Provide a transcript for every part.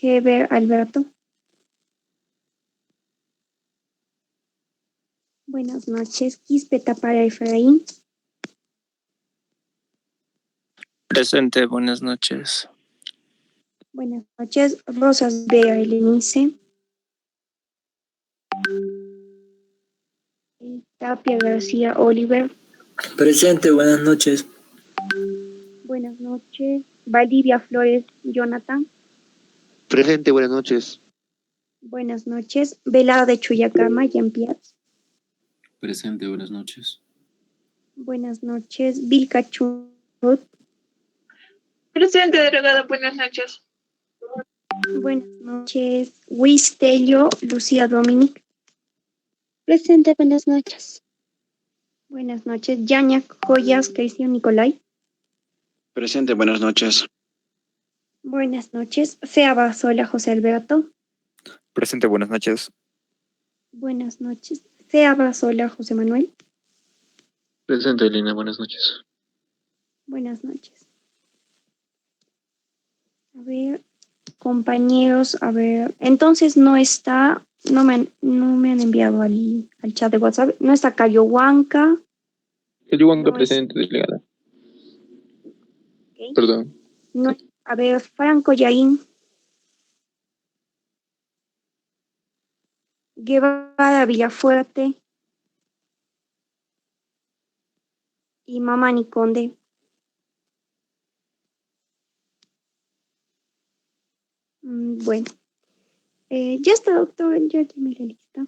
Heber Alberto. Buenas noches. Quispeta para Efraín. Presente, buenas noches. Buenas noches. Rosas Vega Elenice. Tapia García Oliver. Presente, buenas noches. Buenas noches. Valdivia Flores Jonathan. Presente, buenas noches. Buenas noches. Velada de Chuyacama, Jean-Pierre. Presente, buenas noches. Buenas noches. Vilca Churut. Presente, delegada, buenas noches. Buenas noches. Wistello Lucía Dominic. Presente, buenas noches. Buenas noches. Yaña Joyas Cristian Nicolai. Presente, buenas noches. Buenas noches. Seaba Sola José Alberto. Presente, buenas noches. Buenas noches. Seaba Sola José Manuel. Presente, Elena, buenas noches. Buenas noches. A ver, compañeros, a ver. Entonces no está, no me han enviado al chat de WhatsApp. No está Cayo Huanca. Cayo Huanca No presente, delegada. Okay. Perdón. No, a ver, Franco Yaín. Guevara Villafuerte. Y Mamani Conde. Bueno. Ya está, doctor. Ya tiene la lista.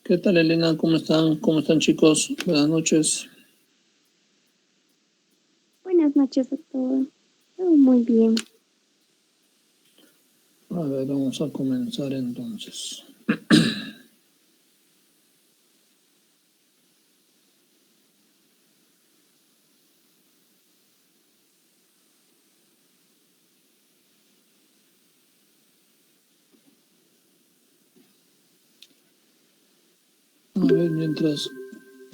¿Qué tal, Elena? ¿Cómo están? ¿Cómo están, chicos? Buenas noches. Buenas noches, doctor. Todo muy bien. A ver, vamos a comenzar entonces. A ver, mientras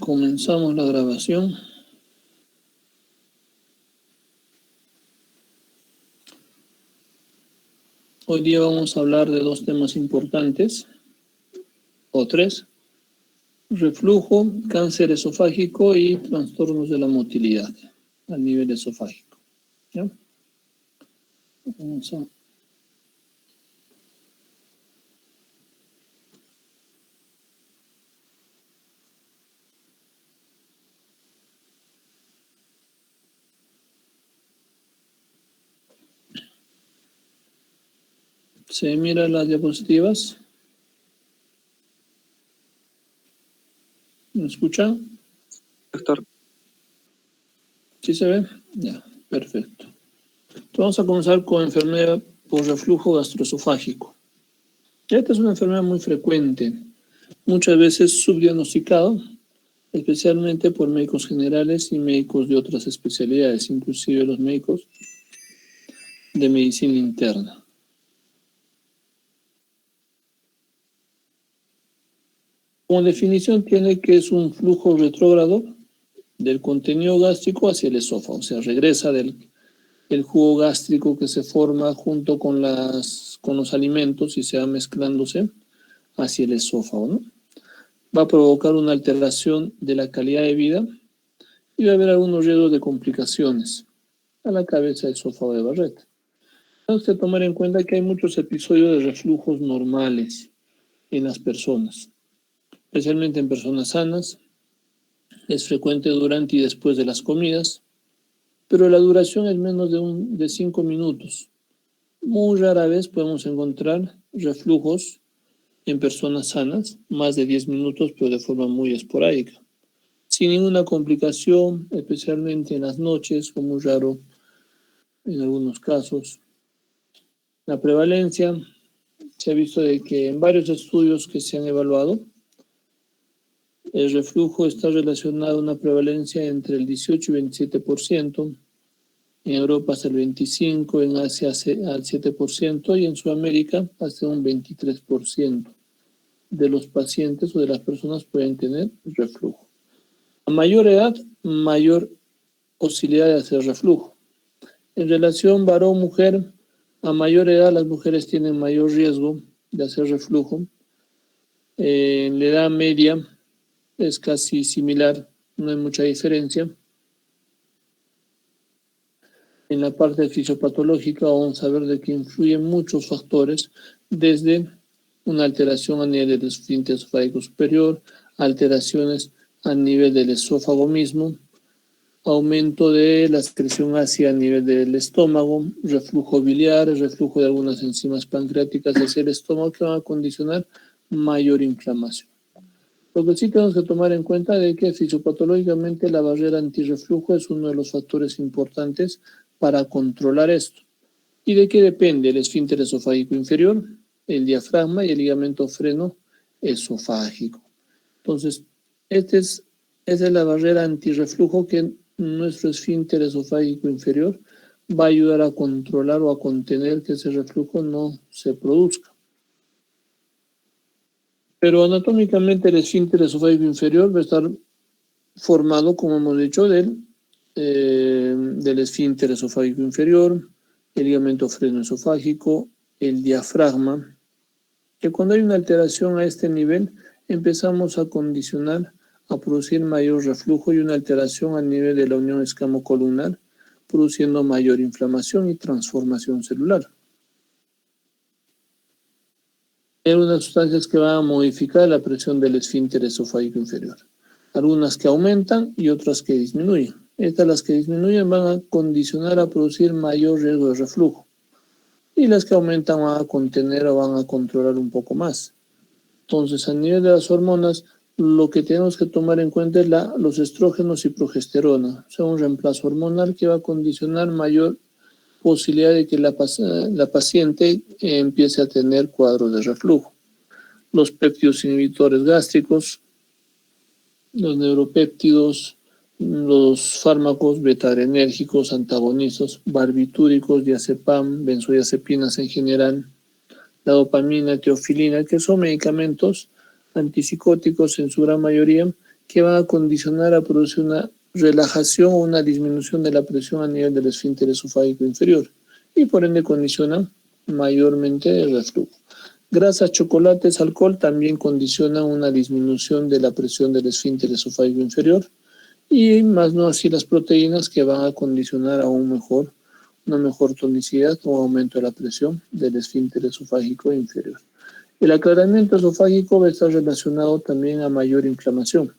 comenzamos la grabación. Hoy día vamos a hablar de dos temas importantes, o tres: reflujo, cáncer esofágico y trastornos de la motilidad a nivel esofágico. ¿Ya? Vamos a... ¿Se miran las diapositivas? ¿Me escuchan? Doctor. ¿Sí se ve? Ya, perfecto. Entonces vamos a comenzar con enfermedad por reflujo gastroesofágico. Esta es una enfermedad muy frecuente, muchas veces subdiagnosticado, especialmente por médicos generales y médicos de otras especialidades, inclusive los médicos de medicina interna. Como definición tiene que es un flujo retrógrado del contenido gástrico hacia el esófago, o sea, regresa del jugo gástrico que se forma junto con los alimentos y se va mezclándose hacia el esófago, ¿no? Va a provocar una alteración de la calidad de vida y va a haber algunos riesgos de complicaciones a la cabeza del esófago de Barrett. Tenemos que tomar en cuenta que hay muchos episodios de reflujos normales en las personas, especialmente en personas sanas. Es frecuente durante y después de las comidas, pero la duración es menos de 5 minutos. Muy rara vez podemos encontrar reflujos en personas sanas, más de 10 minutos, pero de forma muy esporádica, sin ninguna complicación, especialmente en las noches, o muy raro en algunos casos. La prevalencia se ha visto de que en varios estudios que se han evaluado, el reflujo está relacionado a una prevalencia entre el 18 y 27%, en Europa hasta el 25%, en Asia al 7% y en Sudamérica hasta un 23% de los pacientes o de las personas pueden tener reflujo. A mayor edad, mayor posibilidad de hacer reflujo. En relación varón-mujer, A mayor edad las mujeres tienen mayor riesgo de hacer reflujo. En la edad media es casi similar, no hay mucha diferencia. En la parte fisiopatológica vamos a ver de que influyen muchos factores, desde una alteración a nivel del esfínter esofágico superior, alteraciones a nivel del esófago mismo, aumento de la excreción ácida a nivel del estómago, reflujo biliar, reflujo de algunas enzimas pancreáticas hacia el estómago que van a condicionar mayor inflamación. Lo que sí tenemos que tomar en cuenta es que fisiopatológicamente la barrera antirreflujo es uno de los factores importantes para controlar esto. ¿Y de qué depende? El esfínter esofágico inferior, el diafragma y el ligamento freno esofágico. Entonces, esa es la barrera antirreflujo que nuestro esfínter esofágico inferior va a ayudar a controlar o a contener que ese reflujo no se produzca. Pero anatómicamente el esfínter esofágico inferior va a estar formado, como hemos dicho, del esfínter esofágico inferior, el ligamento freno esofágico, el diafragma, que cuando hay una alteración a este nivel empezamos a condicionar a producir mayor reflujo y una alteración a nivel de la unión escamocolunar, produciendo mayor inflamación y transformación celular. Hay unas sustancias que van a modificar la presión del esfínter esofágico inferior. Algunas que aumentan y otras que disminuyen. Estas, las que disminuyen, van a condicionar a producir mayor riesgo de reflujo. Y las que aumentan van a contener o van a controlar un poco más. Entonces, a nivel de las hormonas, lo que tenemos que tomar en cuenta es los estrógenos y progesterona. O sea, un reemplazo hormonal que va a condicionar mayor posibilidad de que la paciente empiece a tener cuadros de reflujo. Los péptidos inhibitores gástricos, los neuropéptidos, los fármacos beta-adrenérgicos, antagonistas, barbitúricos, diazepam, benzodiazepinas en general, la dopamina, teofilina, que son medicamentos antipsicóticos en su gran mayoría, que van a condicionar a producir una relajación o una disminución de la presión a nivel del esfínter esofágico inferior y por ende condicionan mayormente el reflujo. Grasas, chocolates, alcohol también condicionan una disminución de la presión del esfínter esofágico inferior y más no así las proteínas, que van a condicionar a una mejor tonicidad o aumento de la presión del esfínter esofágico inferior. El aclaramiento esofágico va a estar relacionado también a mayor inflamación.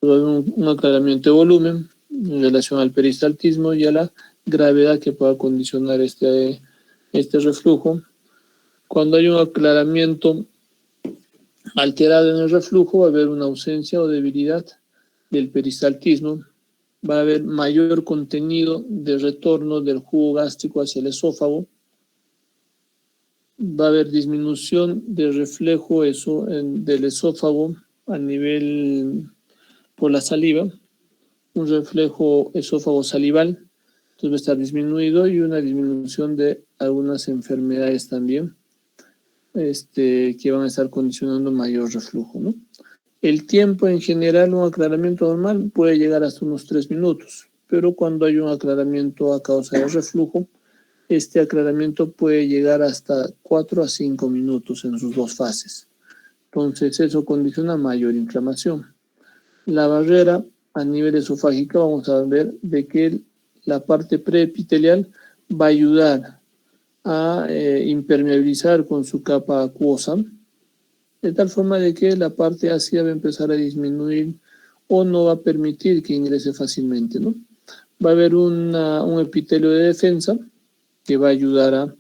Un aclaramiento de volumen en relación al peristaltismo y a la gravedad que pueda condicionar este reflujo. Cuando hay un aclaramiento alterado en el reflujo, va a haber una ausencia o debilidad del peristaltismo, va a haber mayor contenido de retorno del jugo gástrico hacia el esófago, va a haber disminución del reflejo del esófago a nivel por la saliva, un reflejo esófago salival, entonces va a estar disminuido, y una disminución de algunas enfermedades también que van a estar condicionando mayor reflujo, ¿no? El tiempo en general, un aclaramiento normal puede llegar hasta unos 3 minutos, pero cuando hay un aclaramiento a causa del reflujo, este aclaramiento puede llegar hasta 4 a 5 minutos en sus dos fases. Entonces eso condiciona mayor inflamación. La barrera a nivel esofágico, vamos a ver de que la parte preepitelial va a ayudar a impermeabilizar con su capa acuosa, de tal forma de que la parte ácida va a empezar a disminuir o no va a permitir que ingrese fácilmente, ¿no? Va a haber un epitelio de defensa que va a ayudar a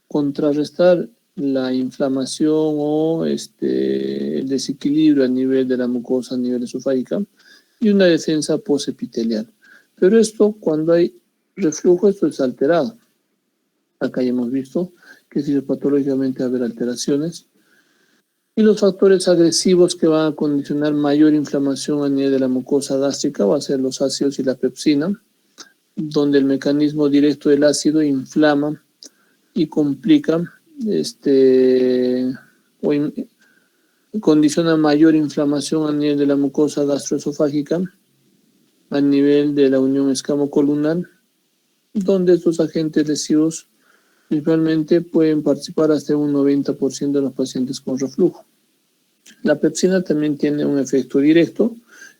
contrarrestar la inflamación o el desequilibrio a nivel de la mucosa, a nivel esofágica, y una defensa posepitelial. Pero esto, cuando hay reflujo, esto es alterado. Acá ya hemos visto que fisiopatológicamente va a haber alteraciones. Y los factores agresivos que van a condicionar mayor inflamación a nivel de la mucosa gástrica va a ser los ácidos y la pepsina, donde el mecanismo directo del ácido inflama y complica, condiciona mayor inflamación a nivel de la mucosa gastroesofágica, a nivel de la unión escamocolunar, donde estos agentes lesivos Principalmente pueden participar hasta un 90% de los pacientes con reflujo. La pepsina también tiene un efecto directo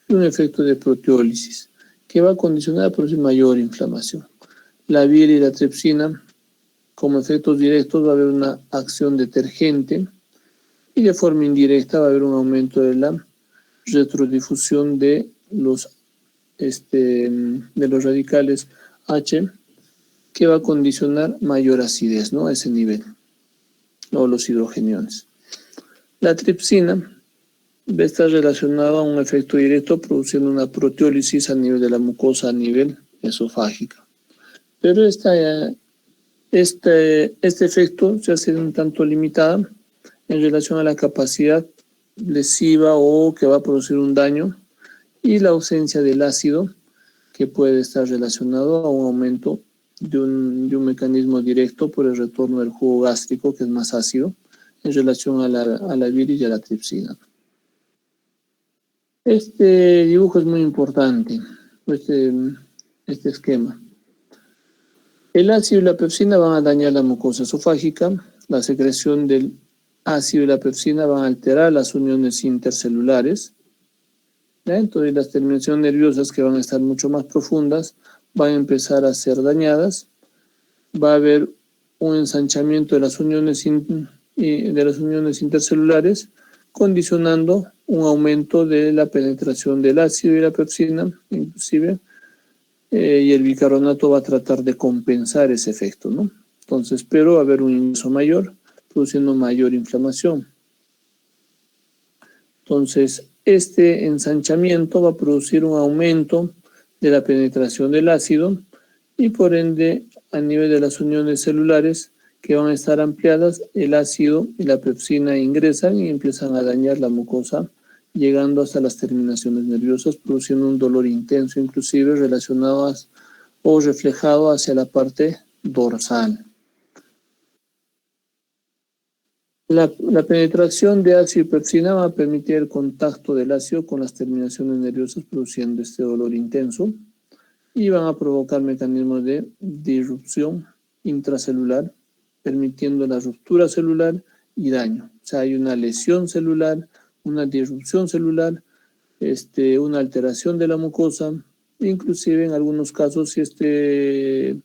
y un efecto de proteólisis, que va a condicionar a producir mayor inflamación. La bilis y la tripsina, como efectos directos, va a haber una acción detergente y de forma indirecta va a haber un aumento de la retrodifusión de los radicales H, que va a condicionar mayor acidez, ¿no? A ese nivel, o los hidrogeniones. La tripsina está relacionada a un efecto directo produciendo una proteólisis a nivel de la mucosa, a nivel esofágica. Pero este efecto se hace un tanto limitado en relación a la capacidad lesiva o que va a producir un daño y la ausencia del ácido, que puede estar relacionado a un aumento de un mecanismo directo por el retorno del jugo gástrico, que es más ácido, en relación a la bilis y a la tripsina. Este dibujo es muy importante, este esquema. El ácido y la pepsina van a dañar la mucosa esofágica, la secreción del ácido y la pepsina van a alterar las uniones intercelulares, ¿ya? Entonces las terminaciones nerviosas, que van a estar mucho más profundas, van a empezar a ser dañadas, va a haber un ensanchamiento de las uniones intercelulares, condicionando un aumento de la penetración del ácido y la pepsina, inclusive, y el bicarbonato va a tratar de compensar ese efecto, ¿no? Entonces, pero va a haber un ingreso mayor, produciendo mayor inflamación. Entonces, este ensanchamiento va a producir un aumento de la penetración del ácido y por ende, a nivel de las uniones celulares que van a estar ampliadas, el ácido y la pepsina ingresan y empiezan a dañar la mucosa, llegando hasta las terminaciones nerviosas, produciendo un dolor intenso, inclusive relacionado o reflejado hacia la parte dorsal. La penetración de ácido y pepsina va a permitir el contacto del ácido con las terminaciones nerviosas, produciendo este dolor intenso, y van a provocar mecanismos de disrupción intracelular, permitiendo la ruptura celular y daño. O sea, hay una lesión celular, una disrupción celular, una alteración de la mucosa, inclusive en algunos casos, si este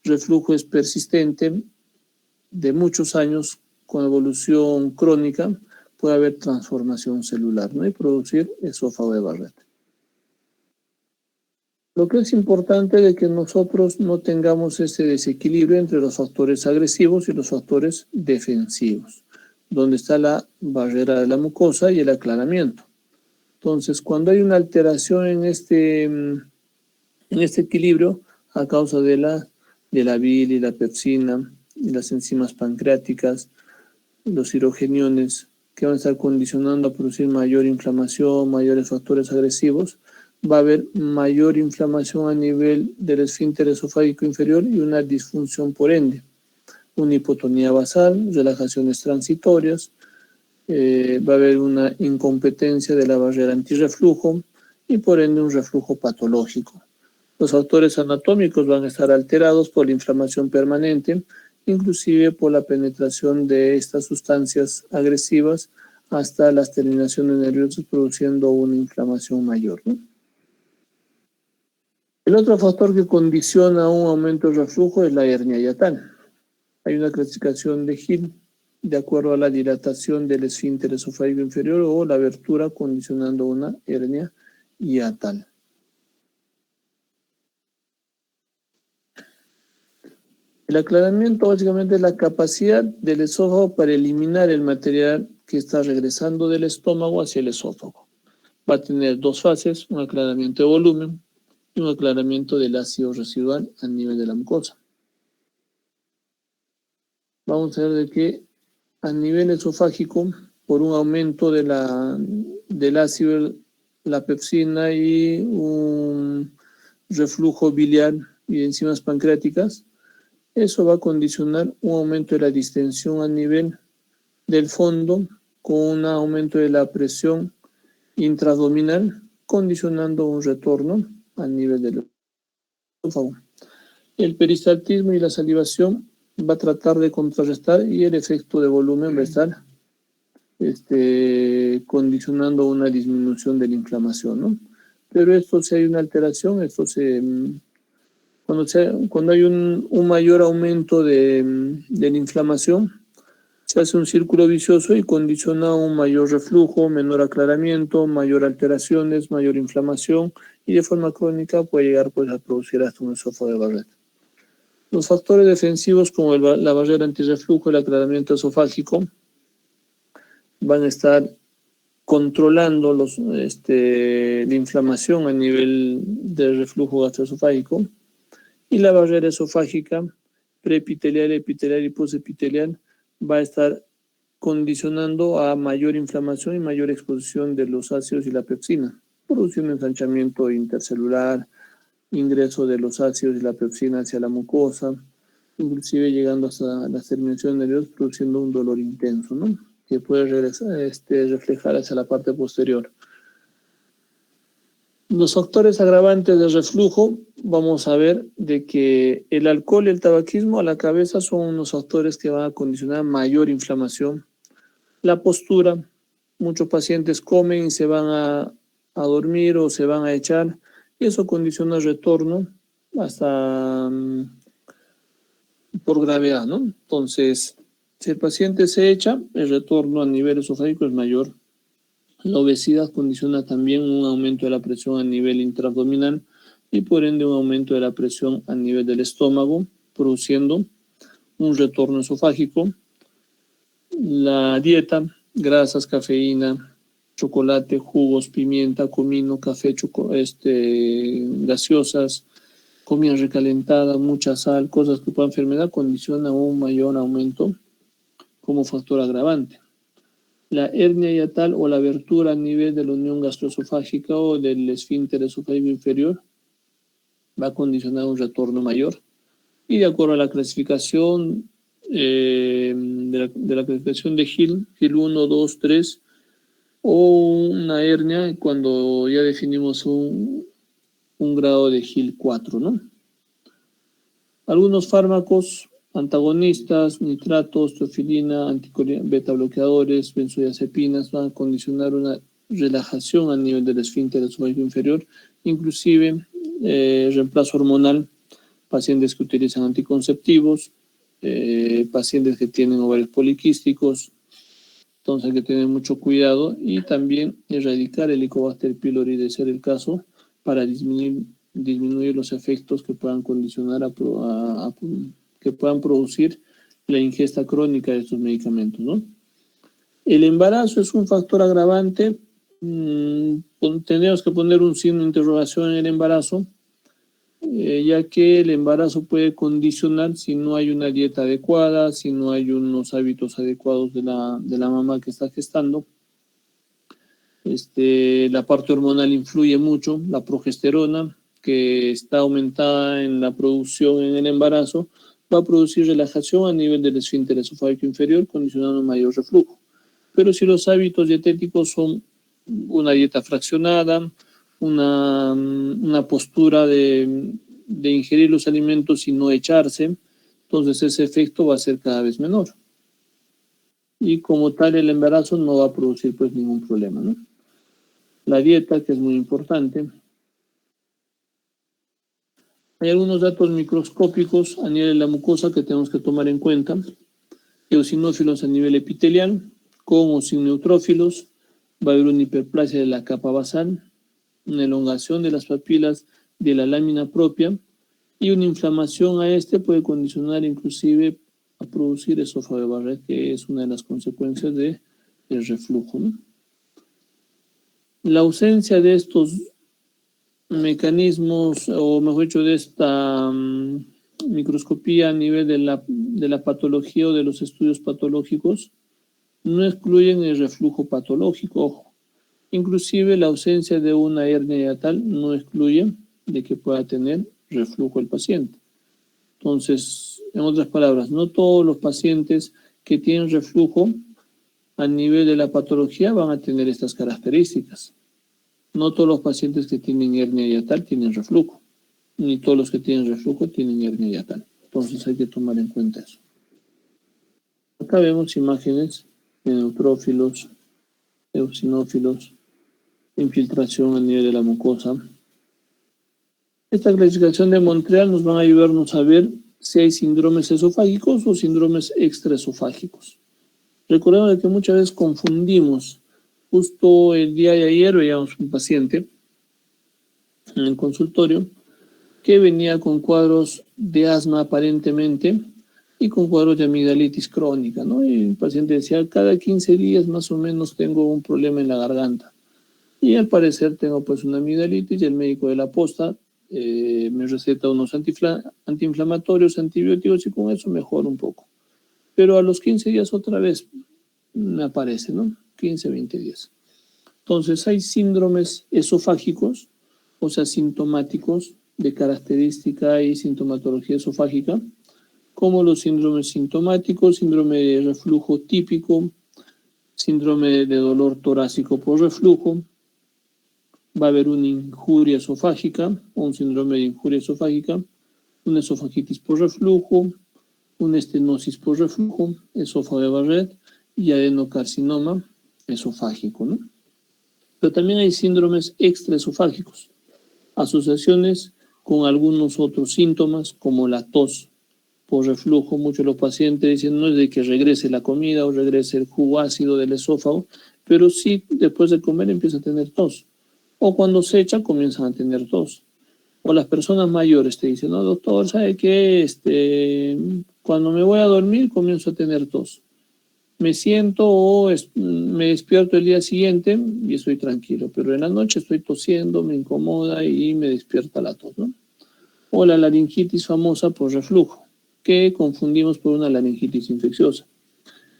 reflujo es persistente de muchos años con evolución crónica, puede haber transformación celular, ¿no? Y producir esófago de Barrett. Lo que es importante es que nosotros no tengamos ese desequilibrio entre los factores agresivos y los factores defensivos, donde está la barrera de la mucosa y el aclaramiento. Entonces, cuando hay una alteración en este equilibrio, a causa de la bilis, la pepsina y las enzimas pancreáticas, los hidrogeniones, que van a estar condicionando a producir mayor inflamación, mayores factores agresivos, va a haber mayor inflamación a nivel del esfínter esofágico inferior y una disfunción por ende. Una hipotonía basal, relajaciones transitorias, va a haber una incompetencia de la barrera antirreflujo y por ende un reflujo patológico. Los factores anatómicos van a estar alterados por la inflamación permanente, inclusive por la penetración de estas sustancias agresivas hasta las terminaciones nerviosas, produciendo una inflamación mayor, ¿no? El otro factor que condiciona un aumento del reflujo es la hernia hiatal. Hay una clasificación de Hill de acuerdo a la dilatación del esfínter esofágico inferior o la abertura condicionando una hernia hiatal. El aclaramiento básicamente es la capacidad del esófago para eliminar el material que está regresando del estómago hacia el esófago. Va a tener dos fases, un aclaramiento de volumen y un aclaramiento del ácido residual a nivel de la mucosa. Vamos a ver de que a nivel esofágico, por un aumento del ácido, la pepsina y un reflujo biliar y enzimas pancreáticas, eso va a condicionar un aumento de la distensión a nivel del fondo con un aumento de la presión intraabdominal, condicionando un retorno a nivel del esófago. El peristaltismo y la salivación va a tratar de contrarrestar y el efecto de volumen va a estar condicionando una disminución de la inflamación, ¿no? Pero esto, si hay una alteración, cuando hay un mayor aumento de la inflamación, se hace un círculo vicioso y condiciona un mayor reflujo, menor aclaramiento, mayor alteraciones, mayor inflamación, y de forma crónica puede llegar pues, a producir hasta un esófago de Barrett. Los factores defensivos como la barrera antirreflujo, el aclaramiento esofágico, van a estar controlando la inflamación a nivel del reflujo gastroesofágico, y la barrera esofágica preepitelial, epitelial y posepitelial va a estar condicionando a mayor inflamación y mayor exposición de los ácidos y la pepsina, produciendo ensanchamiento intercelular, ingreso de los ácidos y la pepsina hacia la mucosa, inclusive llegando hasta las terminaciones nerviosas, produciendo un dolor intenso, ¿no? Que puede reflejar hacia la parte posterior. Los factores agravantes del reflujo, vamos a ver de que el alcohol y el tabaquismo a la cabeza son unos factores que van a condicionar mayor inflamación. La postura, muchos pacientes comen y se van a dormir o se van a echar, y eso condiciona el retorno hasta por gravedad, ¿no? Entonces, si el paciente se echa, el retorno a nivel esofágico es mayor. La obesidad condiciona también un aumento de la presión a nivel intraabdominal y por ende un aumento de la presión a nivel del estómago, produciendo un retorno esofágico. La dieta, grasas, cafeína, chocolate, jugos, pimienta, comino, café, gaseosas, comida recalentada, mucha sal, cosas que puedan enfermedad, condiciona un mayor aumento como factor agravante. La hernia hiatal o la abertura a nivel de la unión gastroesofágica o del esfínter esofágico inferior va a condicionar un retorno mayor. Y de acuerdo a la clasificación de la clasificación de Hill 1, 2, 3, o una hernia cuando ya definimos un grado de Hill 4, ¿no? Algunos fármacos antagonistas, nitratos, teofilina, beta bloqueadores, benzodiazepinas van a condicionar una relajación a nivel del esfínter esofágico inferior, inclusive reemplazo hormonal, pacientes que utilizan anticonceptivos, pacientes que tienen ovarios poliquísticos, entonces hay que tener mucho cuidado y también erradicar el Helicobacter pylori de ser el caso para disminuir los efectos que puedan condicionar que puedan producir la ingesta crónica de estos medicamentos, ¿no? El embarazo es un factor agravante. Tenemos que poner un signo de interrogación en el embarazo, ya que el embarazo puede condicionar si no hay una dieta adecuada, si no hay unos hábitos adecuados de la mamá que está gestando. La parte hormonal influye mucho, la progesterona, que está aumentada en la producción en el embarazo, va a producir relajación a nivel del esfínter esofágico inferior, condicionando un mayor reflujo. Pero si los hábitos dietéticos son una dieta fraccionada, una postura de ingerir los alimentos y no echarse, entonces ese efecto va a ser cada vez menor. Y como tal el embarazo no va a producir pues ningún problema, ¿no? La dieta, que es muy importante. Hay algunos datos microscópicos a nivel de la mucosa que tenemos que tomar en cuenta. Eosinófilos a nivel epitelial, con o sin neutrófilos, va a haber una hiperplasia de la capa basal, una elongación de las papilas de la lámina propia y una inflamación a puede condicionar inclusive a producir esófago de Barrett, que es una de las consecuencias del reflujo, ¿no? La ausencia de estos mecanismos, o mejor dicho, de esta microscopía a nivel de la patología o de los estudios patológicos, no excluyen el reflujo patológico, ojo. Inclusive la ausencia de una hernia hiatal no excluye de que pueda tener reflujo el paciente. Entonces, en otras palabras, no todos los pacientes que tienen reflujo a nivel de la patología van a tener estas características. No todos los pacientes que tienen hernia hiatal tienen reflujo, ni todos los que tienen reflujo tienen hernia hiatal. Entonces hay que tomar en cuenta eso. Acá vemos imágenes de neutrófilos, eosinófilos, infiltración a nivel de la mucosa. Esta clasificación de Montreal nos van a ayudarnos a ver si hay síndromes esofágicos o síndromes extraesofágicos. Recordemos que muchas veces confundimos. Justo el día de ayer veíamos un paciente en el consultorio que venía con cuadros de asma aparentemente y con cuadros de amigdalitis crónica, ¿no? Y el paciente decía, cada 15 días más o menos tengo un problema en la garganta. Y al parecer tengo pues una amigdalitis y el médico de la posta me receta unos antiinflamatorios, antibióticos y con eso mejora un poco. Pero a los 15 días otra vez me aparece, ¿no? 15, 20 días. Entonces hay síndromes esofágicos, o sea, sintomáticos de característica y sintomatología esofágica, como los síndromes sintomáticos, síndrome de reflujo típico, síndrome de dolor torácico por reflujo. Va a haber una injuria esofágica, o un síndrome de injuria esofágica, una esofagitis por reflujo, una estenosis por reflujo, esófago de Barrett y adenocarcinoma esofágico, ¿no? Pero también hay síndromes extraesofágicos, asociaciones con algunos otros síntomas como la tos por reflujo. Muchos de los pacientes dicen no es de que regrese la comida o regrese el jugo ácido del esófago, pero sí después de comer empieza a tener tos. O cuando se echa comienzan a tener tos. O las personas mayores te dicen, no doctor, ¿sabe qué? Cuando me voy a dormir comienzo a tener tos. Me siento o me despierto el día siguiente y estoy tranquilo, pero en la noche estoy tosiendo, me incomoda y me despierta la tos, ¿no? O la laringitis famosa por reflujo, que confundimos por una laringitis infecciosa.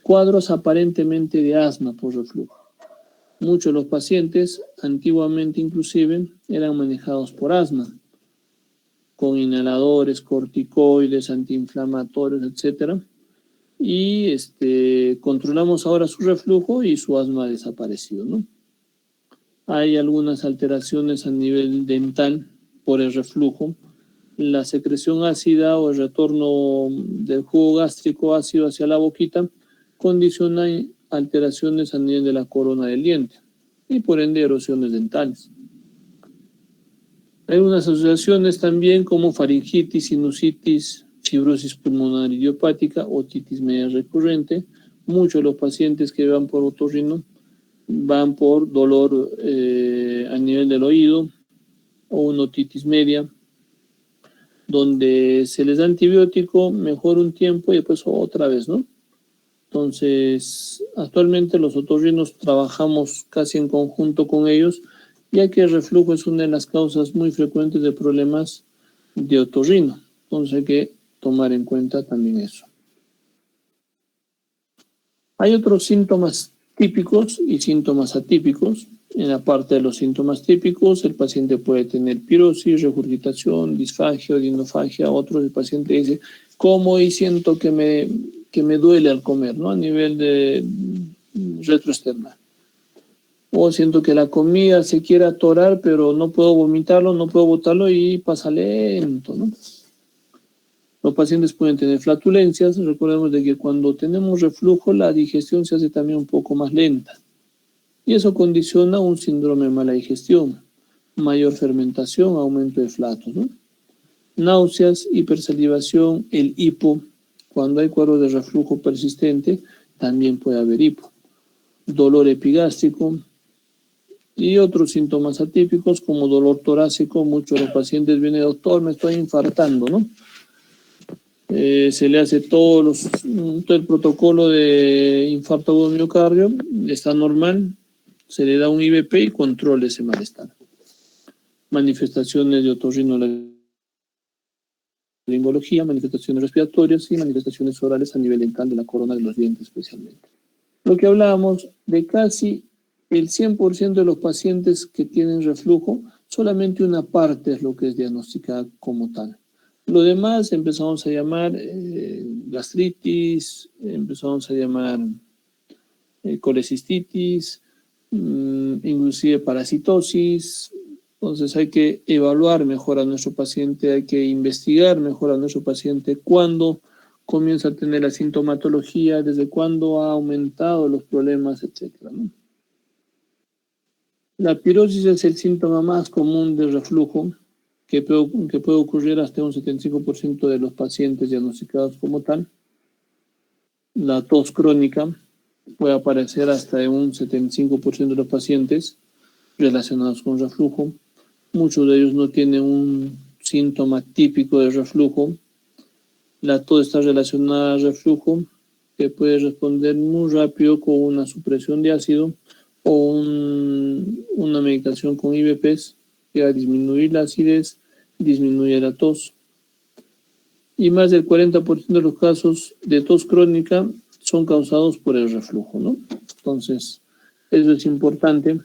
Cuadros aparentemente de asma por reflujo. Muchos de los pacientes, antiguamente inclusive, eran manejados por asma, con inhaladores, corticoides, antiinflamatorios, etcétera. Y controlamos ahora su reflujo y su asma ha desaparecido, ¿no? Hay algunas alteraciones a nivel dental por el reflujo. La secreción ácida o el retorno del jugo gástrico ácido hacia la boquita condiciona alteraciones a nivel de la corona del diente y por ende erosiones dentales. Hay unas asociaciones también como faringitis, sinusitis, fibrosis pulmonar idiopática, otitis media recurrente. Muchos de los pacientes que van por otorrino van por dolor a nivel del oído o una otitis media, donde se les da antibiótico, mejora un tiempo y después otra vez, ¿no? Entonces, actualmente los otorrinos trabajamos casi en conjunto con ellos, ya que el reflujo es una de las causas muy frecuentes de problemas de otorrino. Entonces hay que tomar en cuenta también eso. Hay otros síntomas típicos y síntomas atípicos. En la parte de los síntomas típicos, el paciente puede tener pirosis, regurgitación, disfagia, odinofagia. Otros, el paciente dice, como y siento que me duele al comer, ¿no? A nivel de retroesternal. O siento que la comida se quiere atorar, pero no puedo vomitarlo, no puedo botarlo y pasa lento, ¿no? Los pacientes pueden tener flatulencias. Recordemos de que cuando tenemos reflujo, la digestión se hace también un poco más lenta. Y eso condiciona un síndrome de mala digestión, mayor fermentación, aumento de flatos, ¿no? Náuseas, hipersalivación, el hipo. Cuando hay cuadro de reflujo persistente, también puede haber hipo. Dolor epigástrico y otros síntomas atípicos como dolor torácico. Muchos de los pacientes vienen, doctor, me estoy infartando, ¿no? Se le hace todo el protocolo de infarto agudo miocardio, está normal, se le da un IVP y controla ese malestar. Manifestaciones de otorrinolaringología, manifestaciones respiratorias y manifestaciones orales a nivel dental de la corona de los dientes especialmente. Lo que hablábamos de casi el 100% de los pacientes que tienen reflujo, solamente una parte es lo que es diagnosticada como tal. Lo demás empezamos a llamar gastritis, empezamos a llamar colecistitis, inclusive parasitosis. Entonces hay que evaluar mejor a nuestro paciente, hay que investigar mejor a nuestro paciente cuándo comienza a tener la sintomatología, desde cuándo ha aumentado los problemas, etcétera, ¿no? La pirosis es el síntoma más común de reflujo que puede ocurrir hasta un 75% de los pacientes diagnosticados como tal. La tos crónica puede aparecer hasta en un 75% de los pacientes relacionados con reflujo. Muchos de ellos no tienen un síntoma típico de reflujo. La tos está relacionada al reflujo, que puede responder muy rápido con una supresión de ácido o una medicación con IVPs que va a disminuir la acidez, disminuye la tos. Y más del 40% de los casos de tos crónica son causados por el reflujo, ¿no? Entonces, eso es importante.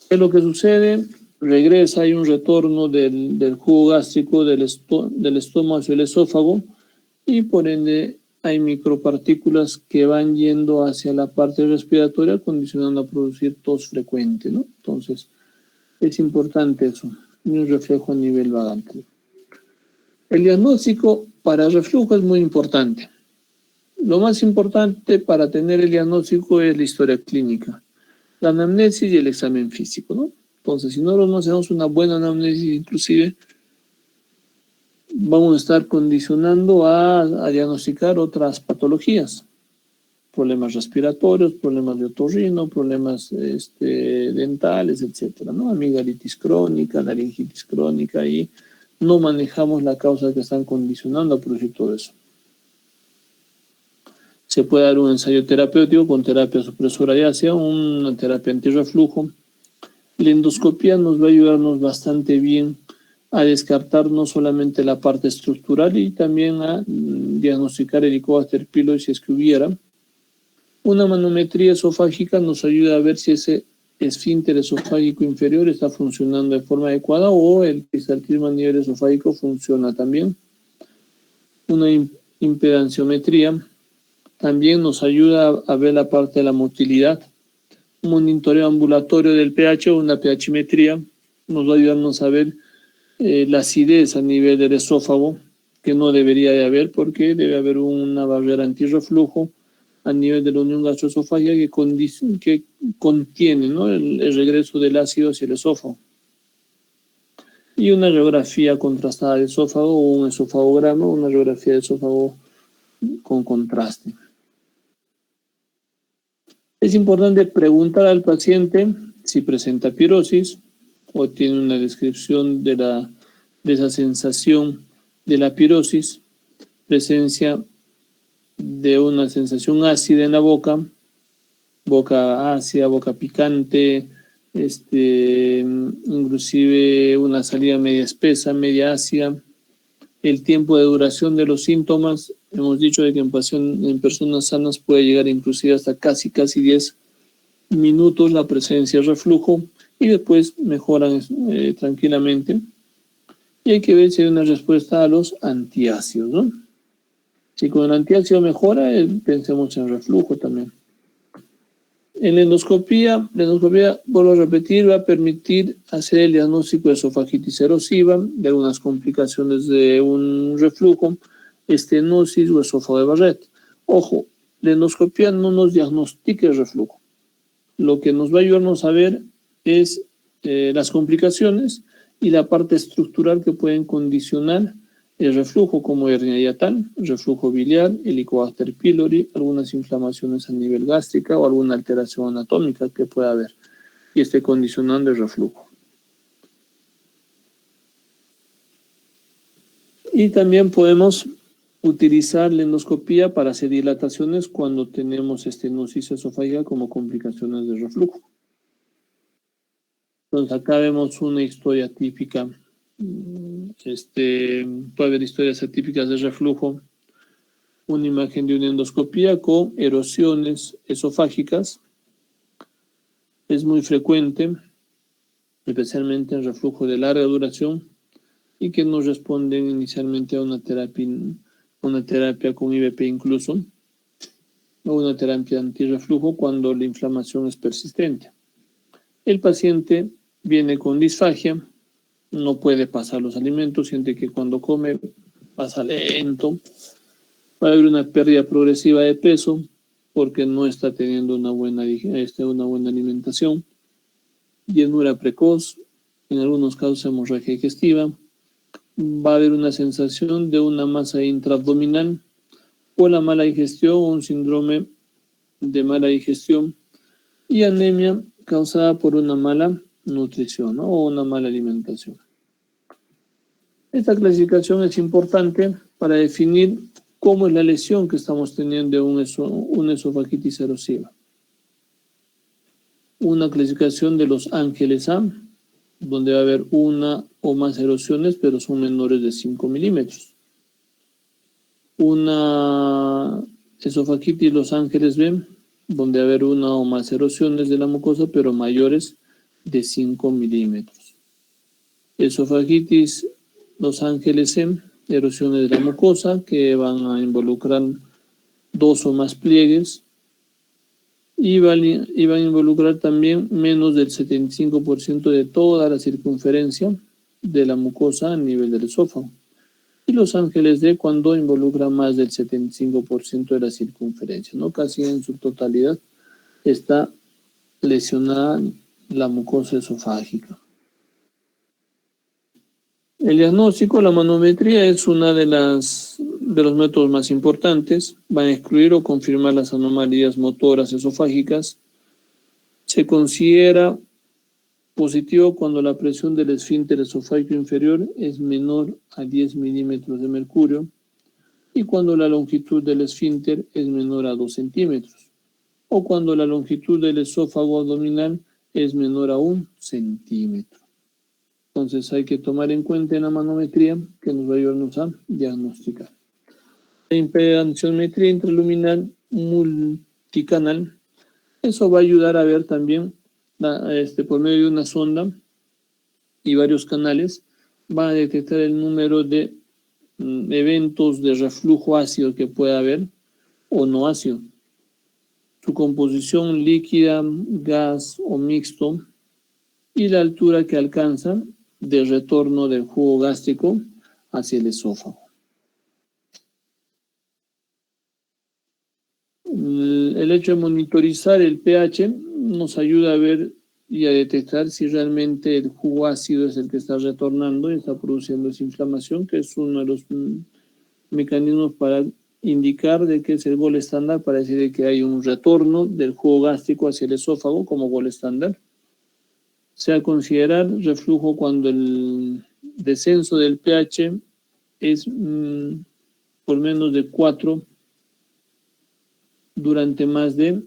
¿Qué es lo que sucede? Regresa, hay un retorno del jugo gástrico del estómago hacia el esófago y por ende hay micropartículas que van yendo hacia la parte respiratoria condicionando a producir tos frecuente, ¿no? Entonces, es importante eso, un reflejo a nivel vagante. El diagnóstico para reflujo es muy importante. Lo más importante para tener el diagnóstico es la historia clínica, la anamnesis y el examen físico, ¿no? Entonces, si no hacemos una buena anamnesis, inclusive, vamos a estar condicionando a diagnosticar otras patologías, problemas respiratorios, problemas de otorrino, problemas dentales, etcétera, ¿no? Amigdalitis crónica, laringitis crónica, y no manejamos la causa que están condicionando a producir todo eso. Se puede dar un ensayo terapéutico con terapia supresora, ya sea una terapia antirreflujo. La endoscopía nos va a ayudarnos bastante bien a descartar no solamente la parte estructural y también a diagnosticar el Helicobacter pylori si es que hubiera. Una manometría esofágica nos ayuda a ver si ese esfínter esofágico inferior está funcionando de forma adecuada o el peristaltismo a nivel esofágico funciona también. Una impedanciometría también nos ayuda a ver la parte de la motilidad. Un monitoreo ambulatorio del pH o una pHmetría nos va a ayudarnos a ver la acidez a nivel del esófago, que no debería de haber porque debe haber una barrera antirreflujo a nivel de la unión gastroesofágica que contiene, ¿no?, el regreso del ácido hacia el esófago. Y una radiografía contrastada del esófago o un esofagograma, una radiografía de esófago con contraste. Es importante preguntar al paciente si presenta pirosis o tiene una descripción de esa sensación de la pirosis, presencia de una sensación ácida en la boca, boca ácida, boca picante, inclusive una salida media espesa, media ácida. El tiempo de duración de los síntomas, hemos dicho de que en personas sanas puede llegar inclusive hasta casi 10 minutos la presencia de reflujo y después mejoran tranquilamente. Y hay que ver si hay una respuesta a los antiácidos, ¿no? Si con el antiácido mejora, pensemos en reflujo también. En la endoscopía, vuelvo a repetir, va a permitir hacer el diagnóstico de esofagitis erosiva, de algunas complicaciones de un reflujo, estenosis o esófago de Barrett. Ojo, la endoscopía no nos diagnostica el reflujo. Lo que nos va a ayudarnos a ver es las complicaciones y la parte estructural que pueden condicionar el reflujo, como hernia hiatal, reflujo biliar, Helicobacter pylori, algunas inflamaciones a nivel gástrica o alguna alteración anatómica que pueda haber y esté condicionando el reflujo. Y también podemos utilizar la endoscopía para hacer dilataciones cuando tenemos estenosis esofágica como complicaciones de reflujo. Entonces acá vemos una historia típica. Puede haber historias atípicas de reflujo, una imagen de una endoscopía con erosiones esofágicas. Es muy frecuente, especialmente en reflujo de larga duración y que no responden inicialmente a una terapia con IVP incluso, o una terapia antirreflujo cuando la inflamación es persistente. El paciente viene con disfagia, no puede pasar los alimentos, siente que cuando come pasa lento. Va a haber una pérdida progresiva de peso porque no está teniendo una buena alimentación. Llenura precoz, en algunos casos hemorragia digestiva. Va a haber una sensación de una masa intraabdominal o la mala digestión o un síndrome de mala digestión y anemia causada por una mala nutrición, ¿no? O una mala alimentación. Esta clasificación es importante para definir cómo es la lesión que estamos teniendo de una esofagitis erosiva. Una clasificación de los ángeles A, donde va a haber una o más erosiones, pero son menores de 5 milímetros. Una esofagitis Los Ángeles B, donde va a haber una o más erosiones de la mucosa, pero mayores de 5 milímetros. Esofagitis Los Ángeles C, erosiones de la mucosa que van a involucrar 2 o más pliegues y van a involucrar también menos del 75% de toda la circunferencia de la mucosa a nivel del esófago. Y Los Ángeles D cuando involucra más del 75% de la circunferencia, ¿no? Casi en su totalidad está lesionada la mucosa esofágica. El diagnóstico, la manometría es una de los métodos más importantes. Van a excluir o confirmar las anomalías motoras esofágicas. Se considera positivo cuando la presión del esfínter esofágico inferior es menor a 10 milímetros de mercurio y cuando la longitud del esfínter es menor a 2 centímetros o cuando la longitud del esófago abdominal es menor a 1 centímetro. Entonces hay que tomar en cuenta en la manometría que nos va a ayudarnos a diagnosticar. La impedanciometría intraluminal multicanal, eso va a ayudar a ver también por medio de una sonda y varios canales, va a detectar el número de eventos de reflujo ácido que pueda haber o no ácido. Su composición líquida, gas o mixto y la altura que alcanza de retorno del jugo gástrico hacia el esófago. El hecho de monitorizar el pH nos ayuda a ver y a detectar si realmente el jugo ácido es el que está retornando y está produciendo esa inflamación, que es uno de los mecanismos para indicar de que es el gol estándar, para decir de que hay un retorno del jugo gástrico hacia el esófago como gol estándar. Se va a considerar reflujo cuando el descenso del pH es por menos de 4 durante más de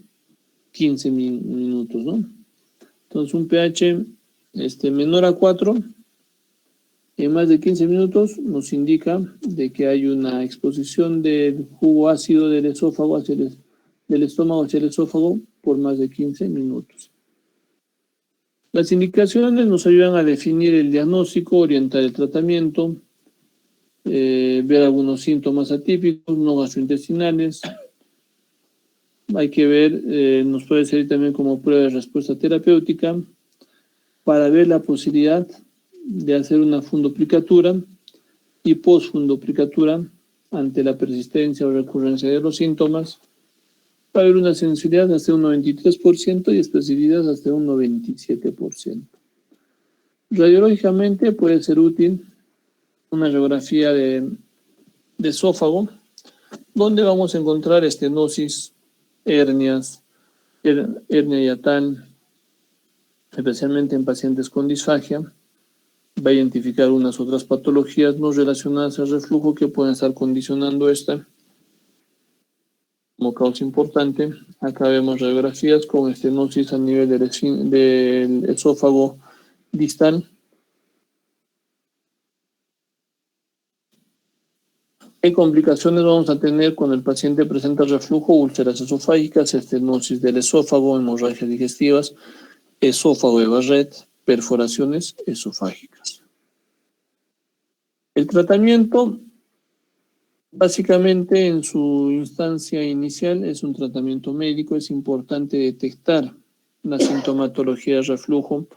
15 minutos, ¿no? Entonces un pH menor a 4 en más de 15 minutos nos indica de que hay una exposición del jugo ácido del esófago del estómago hacia el esófago por más de 15 minutos. Las indicaciones nos ayudan a definir el diagnóstico, orientar el tratamiento, ver algunos síntomas atípicos, no gastrointestinales. Hay que ver, nos puede servir también como prueba de respuesta terapéutica para ver la posibilidad de hacer una fundoplicatura y posfundoplicatura ante la persistencia o recurrencia de los síntomas. Va a haber una sensibilidad hasta un 93% y especificidad hasta un 97%. Radiológicamente puede ser útil una radiografía de esófago, donde vamos a encontrar estenosis, hernias, hernia hiatal, especialmente en pacientes con disfagia. Va a identificar unas otras patologías no relacionadas al reflujo que pueden estar condicionando esta. Como causa importante, acá vemos radiografías con estenosis a nivel del esófago distal. ¿Qué complicaciones vamos a tener cuando el paciente presenta reflujo? Úlceras esofágicas, estenosis del esófago, hemorragias digestivas, esófago de Barrett, perforaciones esofágicas. El tratamiento, básicamente en su instancia inicial, es un tratamiento médico. Es importante detectar la sintomatología de reflujo.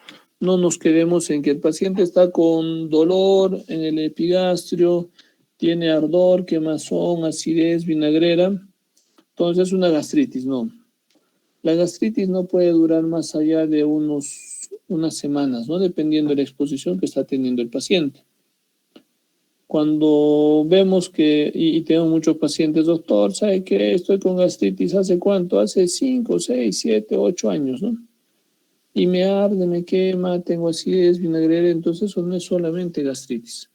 No nos quedemos en que el paciente está con dolor en el epigastrio, tiene ardor, quemazón, acidez, vinagrera, entonces es una gastritis, no. La gastritis no puede durar más allá de unas semanas, ¿no? Dependiendo de la exposición que está teniendo el paciente. Cuando vemos que, y tengo muchos pacientes, doctor, ¿sabe qué? Estoy con gastritis, ¿hace cuánto? Hace 5, 6, 7, 8 años, ¿no? Y me arde, me quema, tengo acidez, vinagrera, entonces eso no es solamente gastritis.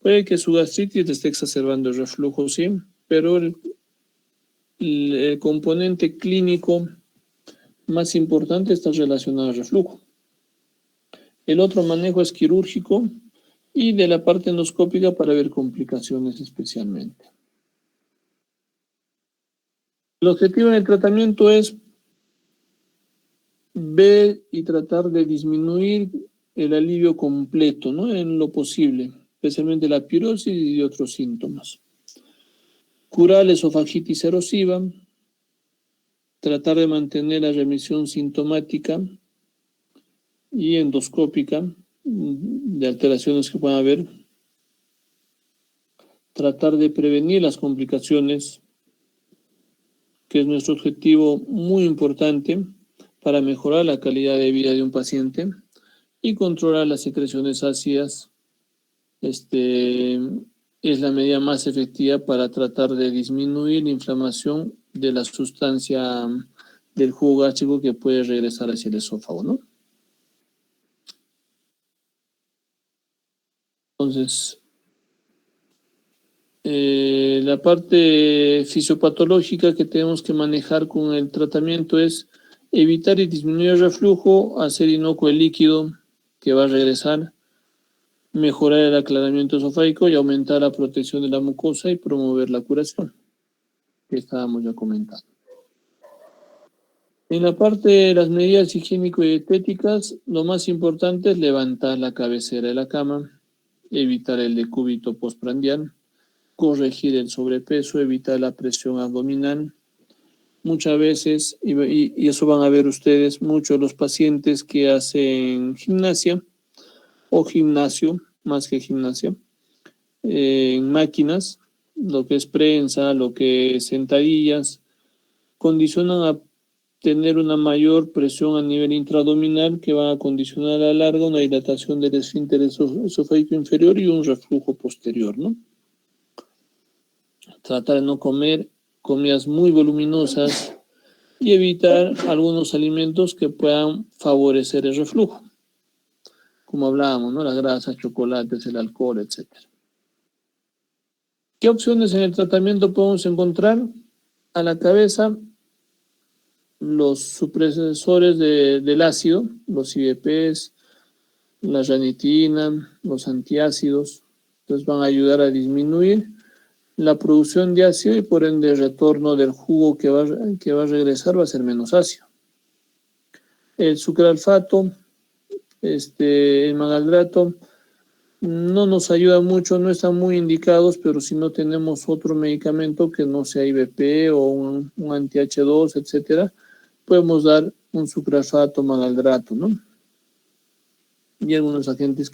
Puede que su gastritis esté exacerbando el reflujo, sí, pero el componente clínico más importante está relacionado al reflujo. El otro manejo es quirúrgico y de la parte endoscópica para ver complicaciones especialmente. El objetivo del tratamiento es ver y tratar de disminuir el alivio completo, ¿no? En lo posible, especialmente la pirosis y otros síntomas. Curar la esofagitis erosiva, tratar de mantener la remisión sintomática y endoscópica de alteraciones que puedan haber, tratar de prevenir las complicaciones, que es nuestro objetivo muy importante para mejorar la calidad de vida de un paciente, y controlar las secreciones ácidas. Es la medida más efectiva para tratar de disminuir la inflamación de la sustancia del jugo gástrico que puede regresar hacia el esófago, ¿no? Entonces, la parte fisiopatológica que tenemos que manejar con el tratamiento es evitar y disminuir el reflujo, hacer inocuo el líquido que va a regresar, mejorar el aclaramiento esofágico y aumentar la protección de la mucosa y promover la curación, que estábamos ya comentando. En la parte de las medidas higiénico-dietéticas, lo más importante es levantar la cabecera de la cama, evitar el decúbito postprandial, corregir el sobrepeso, evitar la presión abdominal. Muchas veces, y eso van a ver ustedes, muchos de los pacientes que hacen gimnasia o gimnasio, más que gimnasia, en máquinas, lo que es prensa, lo que es sentadillas, condicionan a tener una mayor presión a nivel intraabdominal que va a condicionar a la larga una dilatación del esfínter esofágico inferior y un reflujo posterior, ¿no? Tratar de no comer comidas muy voluminosas y evitar algunos alimentos que puedan favorecer el reflujo, como hablábamos, ¿no? Las grasas, chocolates, el alcohol, etc. ¿Qué opciones en el tratamiento podemos encontrar? A la cabeza, los supresores del ácido, los IVPs, la ranitina, los antiácidos, entonces van a ayudar a disminuir la producción de ácido y por ende el retorno del jugo que va a regresar va a ser menos ácido. El sucralfato, el maldrato, no nos ayuda mucho, no están muy indicados, pero si no tenemos otro medicamento que no sea IVP o un anti-H2, etcétera, podemos dar un sucralfato, maldrato, ¿no? Y algunos agentes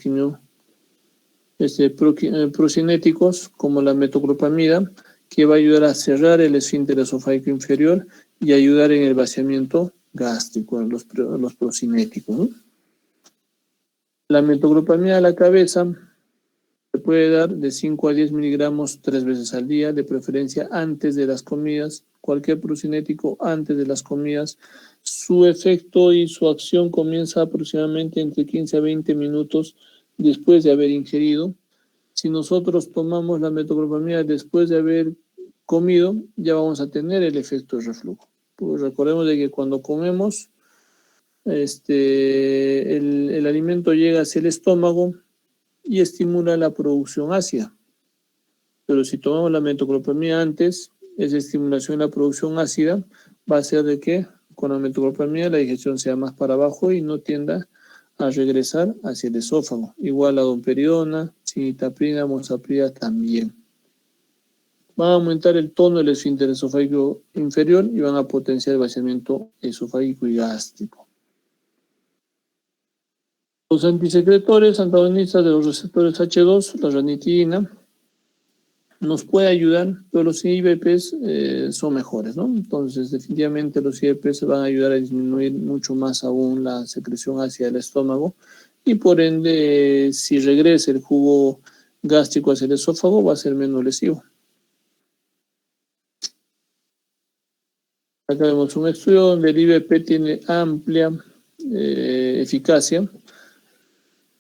procinéticos como la metoclopramida, que va a ayudar a cerrar el esfínter esofágico inferior y ayudar en el vaciamiento gástrico, los procinéticos, ¿no? La metoclopramida a la cabeza se puede dar de 5 a 10 miligramos 3 veces al día, de preferencia antes de las comidas, cualquier procinético antes de las comidas. Su efecto y su acción comienza aproximadamente entre 15 a 20 minutos después de haber ingerido. Si nosotros tomamos la metoclopramida después de haber comido, ya vamos a tener el efecto de reflujo. Pues recordemos de que cuando comemos, el alimento llega hacia el estómago y estimula la producción ácida. Pero si tomamos la metoclopramida antes, esa estimulación de la producción ácida va a hacer de que con la metoclopramida la digestión sea más para abajo y no tienda a regresar hacia el esófago. Igual la domperidona, citalopram, moxaprida también. Van a aumentar el tono del esfínter esofágico inferior y van a potenciar el vaciamiento esofágico y gástrico. Los antisecretores antagonistas de los receptores H2, la ranitina, nos puede ayudar, pero los IVPs son mejores, ¿no? Entonces, definitivamente los IVPs van a ayudar a disminuir mucho más aún la secreción hacia el estómago y por ende, si regresa el jugo gástrico hacia el esófago, va a ser menos lesivo. Acá vemos un estudio donde el IVP tiene amplia eficacia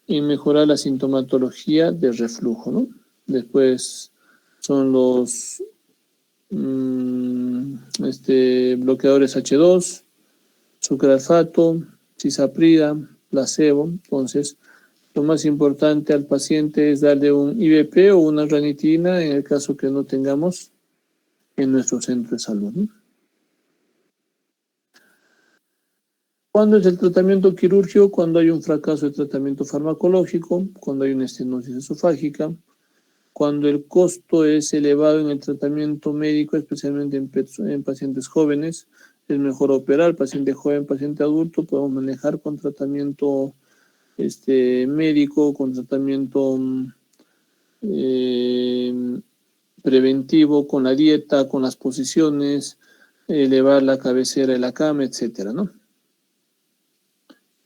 en mejorar la sintomatología de reflujo, ¿no? Después son los bloqueadores H2, sucralfato, cisaprida, placebo. Entonces, lo más importante al paciente es darle un IVP o una ranitidina en el caso que no tengamos en nuestro centro de salud, ¿no? ¿Cuándo es el tratamiento quirúrgico? Cuando hay un fracaso de tratamiento farmacológico, cuando hay una estenosis esofágica, cuando el costo es elevado en el tratamiento médico, especialmente en pacientes jóvenes, es mejor operar. Paciente joven, paciente adulto, podemos manejar con tratamiento médico, con tratamiento preventivo, con la dieta, con las posiciones, elevar la cabecera de la cama, etcétera, ¿no?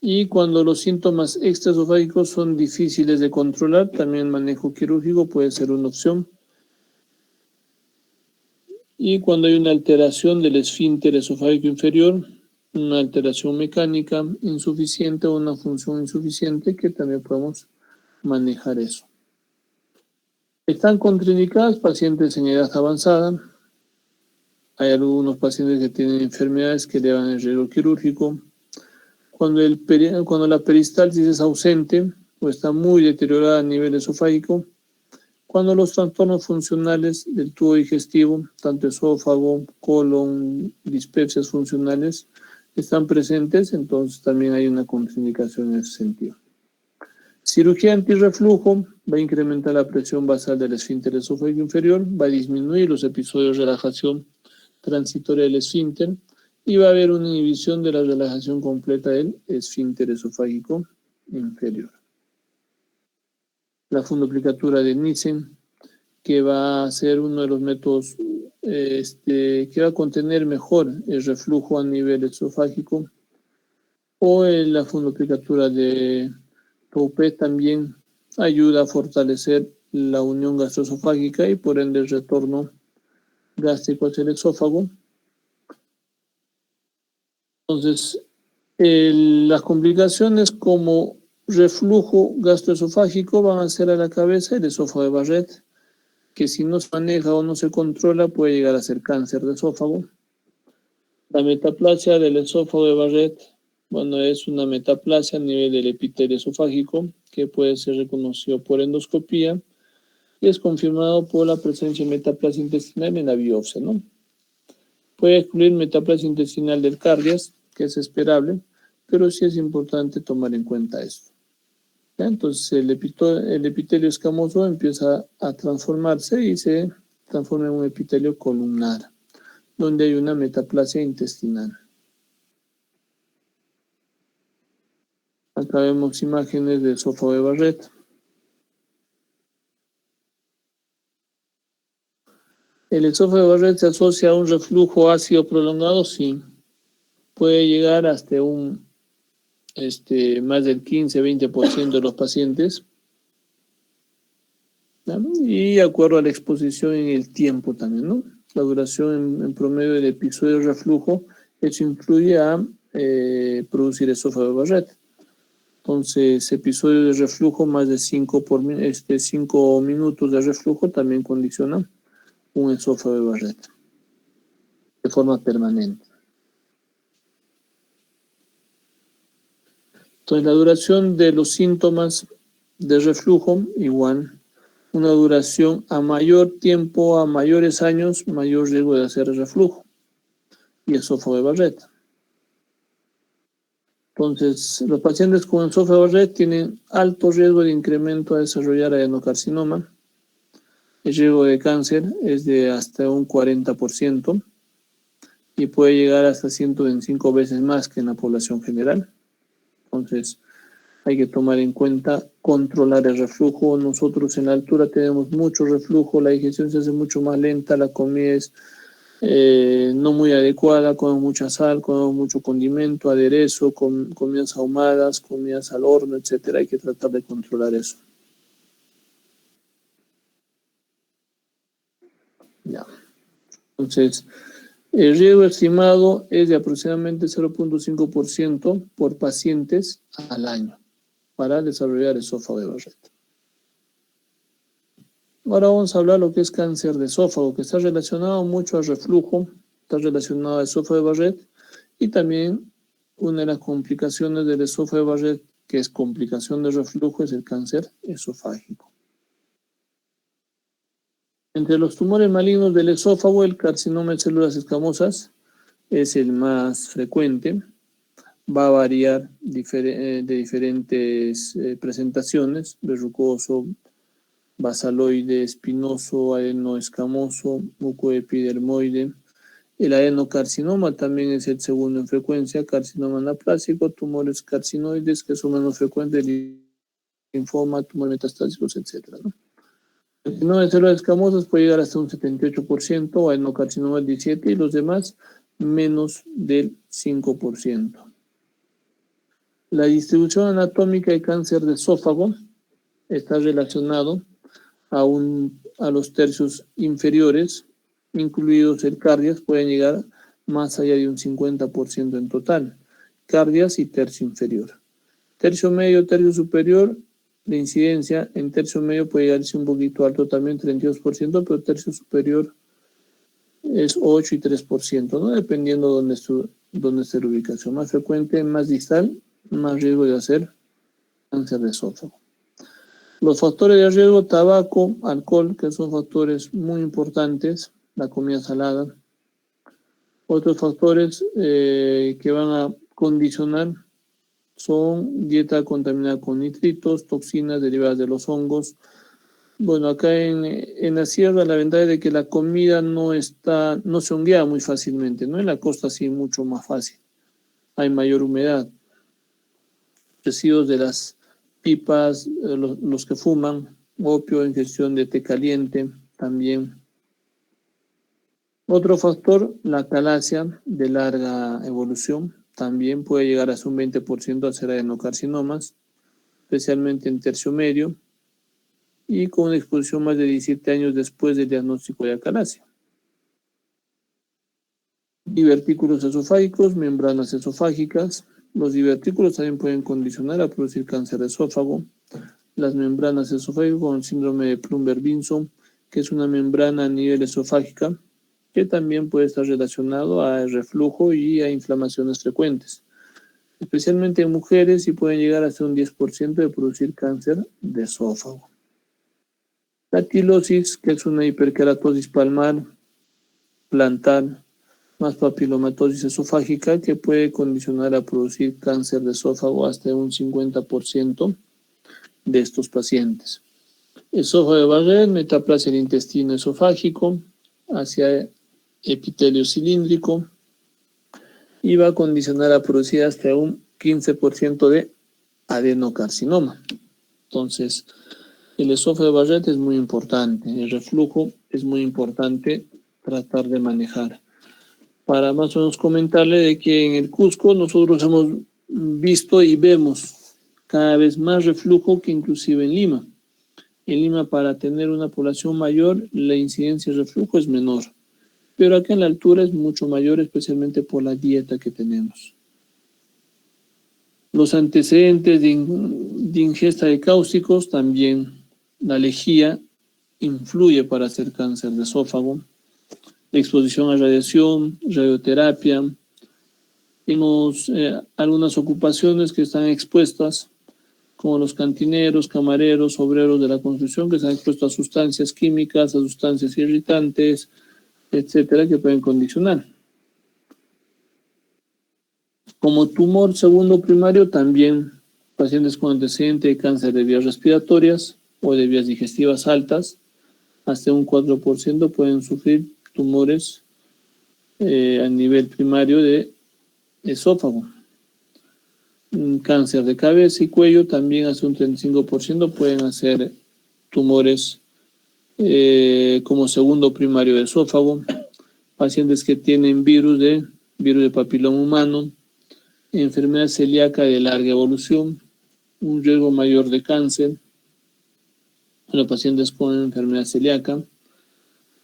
Y cuando los síntomas extraesofágicos son difíciles de controlar, también manejo quirúrgico puede ser una opción. Y cuando hay una alteración del esfínter esofágico inferior, una alteración mecánica insuficiente o una función insuficiente, que también podemos manejar eso. Están contraindicadas pacientes en edad avanzada. Hay algunos pacientes que tienen enfermedades que elevan el riesgo quirúrgico. Cuando la peristalsis es ausente o está muy deteriorada a nivel esofágico, cuando los trastornos funcionales del tubo digestivo, tanto esófago, colon, dispepsias funcionales, están presentes, entonces también hay una contraindicación en ese sentido. Cirugía antirreflujo va a incrementar la presión basal del esfínter esofágico inferior, va a disminuir los episodios de relajación transitoria del esfínter, y va a haber una inhibición de la relajación completa del esfínter esofágico inferior. La fundoplicatura de Nissen, que va a ser uno de los métodos que va a contener mejor el reflujo a nivel esofágico, o la fundoplicatura de Toupet también ayuda a fortalecer la unión gastroesofágica y por ende el retorno gástrico hacia el esófago. Entonces, las complicaciones como reflujo gastroesofágico van a ser a la cabeza el esófago de Barrett, que si no se maneja o no se controla puede llegar a ser cáncer de esófago. La metaplasia del esófago de Barrett, bueno, es una metaplasia a nivel del epitelio esofágico que puede ser reconocido por endoscopía y es confirmado por la presencia de metaplasia intestinal en la biopsia, ¿no? Puede excluir metaplasia intestinal del cardias, que es esperable, pero sí es importante tomar en cuenta esto. ¿Ya? Entonces el epitelio escamoso empieza a transformarse y se transforma en un epitelio columnar, donde hay una metaplasia intestinal. Acá vemos imágenes del esófago de Barrett. ¿El esófago de Barrett se asocia a un reflujo ácido prolongado? Sí. Puede llegar hasta más del 15-20% de los pacientes. ¿No? Y de acuerdo a la exposición en el tiempo también, ¿no? La duración en promedio del episodio de reflujo, eso influye a producir esófago de Barrett. Entonces, episodio de reflujo, más de 5 minutos de reflujo también condiciona un esófago de Barrett de forma permanente. Entonces, la duración de los síntomas de reflujo, igual, una duración a mayor tiempo, a mayores años, mayor riesgo de hacer reflujo y esófago de Barrett. Entonces, los pacientes con esófago de Barrett tienen alto riesgo de incremento a desarrollar adenocarcinoma. El riesgo de cáncer es de hasta un 40% y puede llegar hasta 125 veces más que en la población general. Entonces, hay que tomar en cuenta controlar el reflujo. Nosotros en la altura tenemos mucho reflujo, la digestión se hace mucho más lenta, la comida es no muy adecuada, comemos mucha sal, comemos mucho condimento, aderezo, comidas ahumadas, comidas al horno, etcétera. Hay que tratar de controlar eso. Ya. Entonces, el riesgo estimado es de aproximadamente 0.5% por pacientes al año para desarrollar esófago de Barrett. Ahora vamos a hablar de lo que es cáncer de esófago, que está relacionado mucho al reflujo, está relacionado al esófago de Barrett, y también una de las complicaciones del esófago de Barrett, que es complicación de reflujo, es el cáncer esofágico. Entre los tumores malignos del esófago, el carcinoma de células escamosas es el más frecuente. Va a variar de diferentes presentaciones: verrucoso, basaloide, espinoso, adenoescamoso, mucoepidermoide. El adenocarcinoma también es el segundo en frecuencia, carcinoma anaplásico, tumores carcinoides que son menos frecuentes, linfoma, tumores metastásicos, etc., ¿no? El carcinoma de células escamosas puede llegar hasta un 78%, adenocarcinoma el 17%, y los demás menos del 5%. La distribución anatómica de cáncer de esófago está relacionado a los tercios inferiores, incluidos el cardias, pueden llegar más allá de un 50% en total. Cardias y tercio inferior. Tercio medio, tercio superior, la incidencia en tercio medio puede llegarse un poquito alto también, 32%, pero tercio superior es 8 y 3%, ¿no? Dependiendo dónde esté la ubicación. Más frecuente, más distal, más riesgo de hacer cáncer de esófago. Los factores de riesgo: tabaco, alcohol, que son factores muy importantes, la comida salada. Otros factores que van a condicionar son dieta contaminada con nitritos, toxinas derivadas de los hongos. Bueno, acá en la sierra la ventaja es de que la comida no se honguea muy fácilmente, ¿no? En la costa sí, mucho más fácil. Hay mayor humedad. Residuos de las pipas, los que fuman, opio, ingestión de té caliente también. Otro factor, la calasia de larga evolución, también puede llegar hasta un 20% a hacer adenocarcinomas, especialmente en tercio medio, y con una exposición más de 17 años después del diagnóstico de acalasia. Divertículos esofágicos, membranas esofágicas. Los divertículos también pueden condicionar a producir cáncer de esófago. Las membranas esofágicas con el síndrome de Plummer-Vinson, que es una membrana a nivel esofágica, que también puede estar relacionado a reflujo y a inflamaciones frecuentes. Especialmente en mujeres, y pueden llegar hasta un 10% de producir cáncer de esófago. La quilosis, que es una hiperkeratosis palmar, plantar, más papilomatosis esofágica, que puede condicionar a producir cáncer de esófago hasta un 50% de estos pacientes. Esófago de Barrett, metaplasia del intestino esofágico hacia epitelio cilíndrico, y va a condicionar a producir hasta un 15% de adenocarcinoma. Entonces, el esófago de Barrett es muy importante, el reflujo es muy importante tratar de manejar. Para más o menos comentarle de que en el Cusco nosotros hemos visto y vemos cada vez más reflujo que inclusive en Lima. En Lima, para tener una población mayor, la incidencia de reflujo es menor, pero acá en la altura es mucho mayor, especialmente por la dieta que tenemos. Los antecedentes de ingesta de cáusticos, también la lejía influye para hacer cáncer de esófago. La exposición a radiación, radioterapia. Tenemos algunas ocupaciones que están expuestas, como los cantineros, camareros, obreros de la construcción, que están expuestos a sustancias químicas, a sustancias irritantes, etcétera, que pueden condicionar. Como tumor segundo primario, también pacientes con antecedente de cáncer de vías respiratorias o de vías digestivas altas, hasta un 4% pueden sufrir tumores a nivel primario de esófago. cáncer de cabeza y cuello, también hasta un 35% pueden hacer tumores como segundo primario de esófago, pacientes que tienen virus de papiloma humano, enfermedad celíaca de larga evolución, un riesgo mayor de cáncer en los pacientes con enfermedad celíaca.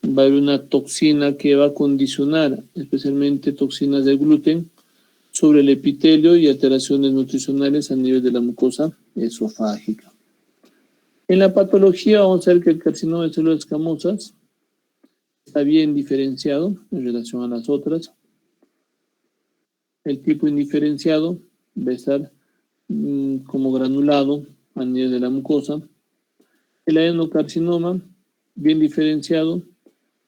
Va a haber una toxina que va a condicionar, especialmente toxinas de gluten, sobre el epitelio y alteraciones nutricionales a nivel de la mucosa esofágica. En la patología vamos a ver que el carcinoma de células escamosas está bien diferenciado en relación a las otras. El tipo indiferenciado va a estar como granulado a nivel de la mucosa. El adenocarcinoma bien diferenciado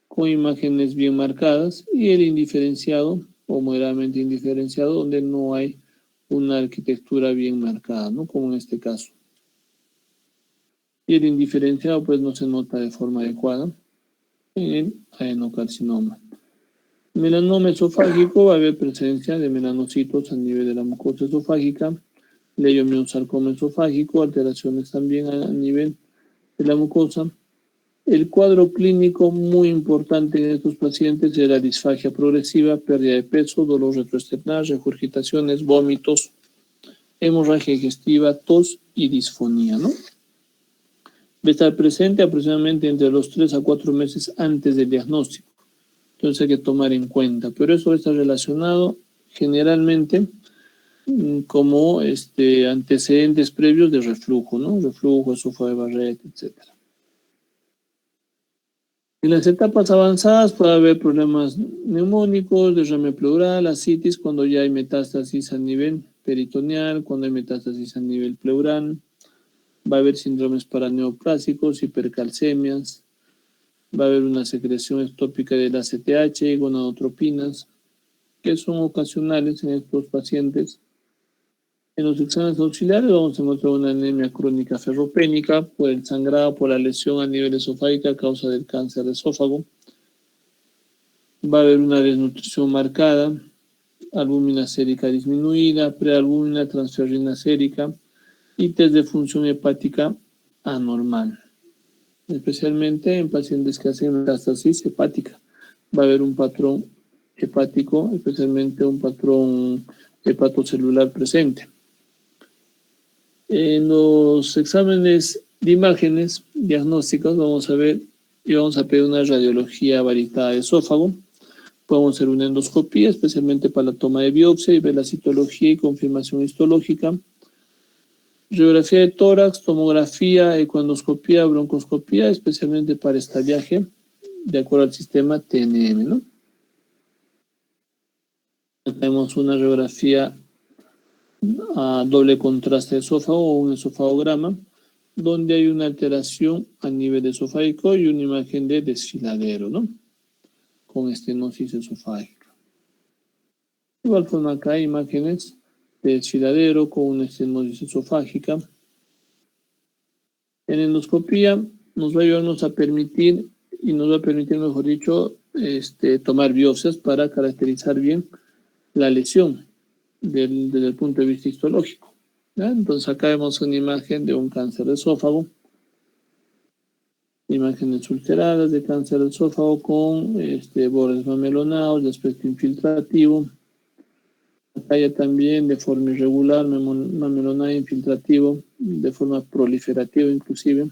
con imágenes bien marcadas, y el indiferenciado o moderadamente indiferenciado donde no hay una arquitectura bien marcada, ¿no? Como en este caso. Y el indiferenciado pues no se nota de forma adecuada en el adenocarcinoma. Melanoma esofágico, va a haber presencia de melanocitos a nivel de la mucosa esofágica, leiomiosarcoma esofágico, alteraciones también a nivel de la mucosa. El cuadro clínico muy importante en estos pacientes es la disfagia progresiva, pérdida de peso, dolor retroesternal, regurgitaciones, vómitos, hemorragia digestiva, tos y disfonía, ¿no? Va a estar presente aproximadamente entre los 3 a 4 meses antes del diagnóstico. Entonces hay que tomar en cuenta, pero eso está relacionado generalmente como antecedentes previos de reflujo, ¿no? Reflujo, esófago de Barrett, etc. En las etapas avanzadas puede haber problemas neumónicos, derrame pleural, ascitis, cuando ya hay metástasis a nivel peritoneal, cuando hay metástasis a nivel pleural. Va a haber síndromes paraneoplásicos, hipercalcemias. Va a haber una secreción ectópica del ACTH y gonadotropinas, que son ocasionales en estos pacientes. En los exámenes auxiliares vamos a encontrar una anemia crónica ferropénica por el sangrado, por la lesión a nivel esofágico a causa del cáncer de esófago. Va a haber una desnutrición marcada, albúmina sérica disminuida, prealbúmina, transferrina sérica y test de función hepática anormal, especialmente en pacientes que hacen metástasis hepática. Va a haber un patrón hepático, especialmente un patrón hepatocelular presente. En los exámenes de imágenes diagnósticas vamos a ver y vamos a pedir una radiología varicada de esófago. Podemos hacer una endoscopía, especialmente para la toma de biopsia y ver la citología y confirmación histológica. Radiografía de tórax, tomografía, ecoendoscopía, broncoscopía, especialmente para estallaje, de acuerdo al sistema TNM, ¿no? Tenemos una radiografía a doble contraste de esófago o un esofagograma, donde hay una alteración a nivel esofágico y una imagen de desfiladero, ¿no? Con estenosis esofágica. De igual forma acá hay imágenes de desfiladero con una estenosis esofágica. En endoscopía nos va a ayudarnos a permitir, mejor dicho, tomar biopsias para caracterizar bien la lesión desde el punto de vista histológico, ¿ya? Entonces acá vemos una imagen de un cáncer de esófago, imágenes ulceradas de cáncer de esófago con bordes mamelonados de aspecto infiltrativo. Acá ya también de forma irregular, mamelonado infiltrativo, de forma proliferativa inclusive.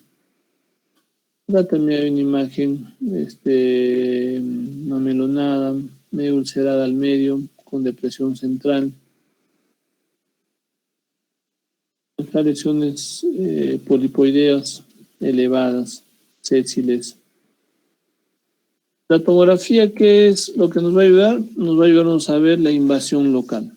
Acá también hay una imagen mamelonada, medio ulcerada al medio, con depresión central. Acá lesiones polipoideas elevadas, sésiles. La tomografía, ¿qué es lo que nos va a ayudar? Nos va a ayudarnos a ver la invasión local.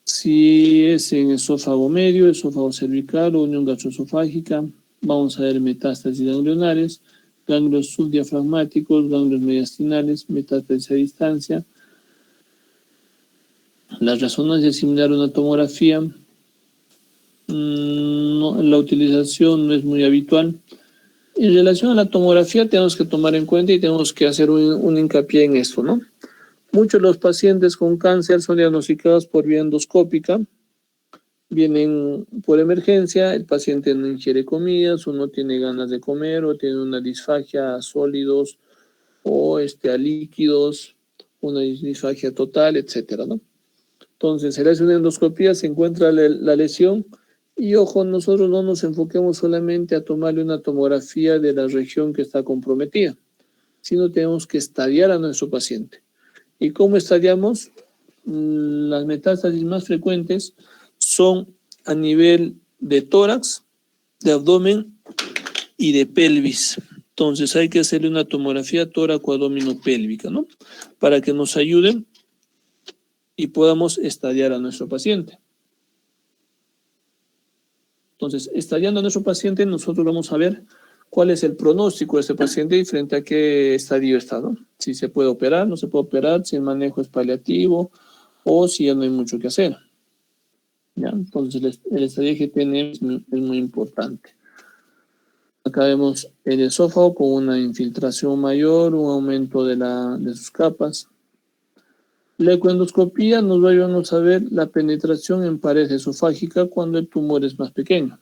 Si es en esófago medio, esófago cervical o unión gastroesofágica, vamos a ver metástasis ganglionares, ganglios subdiafragmáticos, ganglios mediastinales, metástasis a distancia. La resonancia es similar a una tomografía. La utilización no es muy habitual. En relación a la tomografía tenemos que tomar en cuenta y tenemos que hacer un hincapié en esto, ¿no? Muchos de los pacientes con cáncer son diagnosticados por vía endoscópica vienen por emergencia, el paciente no ingiere comidas, o no tiene ganas de comer, o tiene una disfagia a sólidos, o a líquidos, una disfagia total, etcétera, ¿no? Entonces, se le hace una endoscopía, se encuentra la lesión, y ojo, nosotros no nos enfoquemos solamente a tomarle una tomografía de la región que está comprometida, sino tenemos que estadiar a nuestro paciente. ¿Y cómo estadiamos? Las metástasis más frecuentes son a nivel de tórax, de abdomen y de pelvis. Entonces hay que hacerle una tomografía tóraco-abdominopélvica, ¿no? Para que nos ayuden y podamos estadiar a nuestro paciente. Entonces, estadiando a nuestro paciente, nosotros vamos a ver cuál es el pronóstico de este paciente y frente a qué estadio está, ¿no? Si se puede operar, no se puede operar, si el manejo es paliativo o si ya no hay mucho que hacer. ¿Ya? Entonces, el estadio que tiene es muy importante. Acá vemos el esófago con una infiltración mayor, un aumento de sus capas. La ecoendoscopía nos va a ayudar a ver la penetración en pared esofágica cuando el tumor es más pequeño.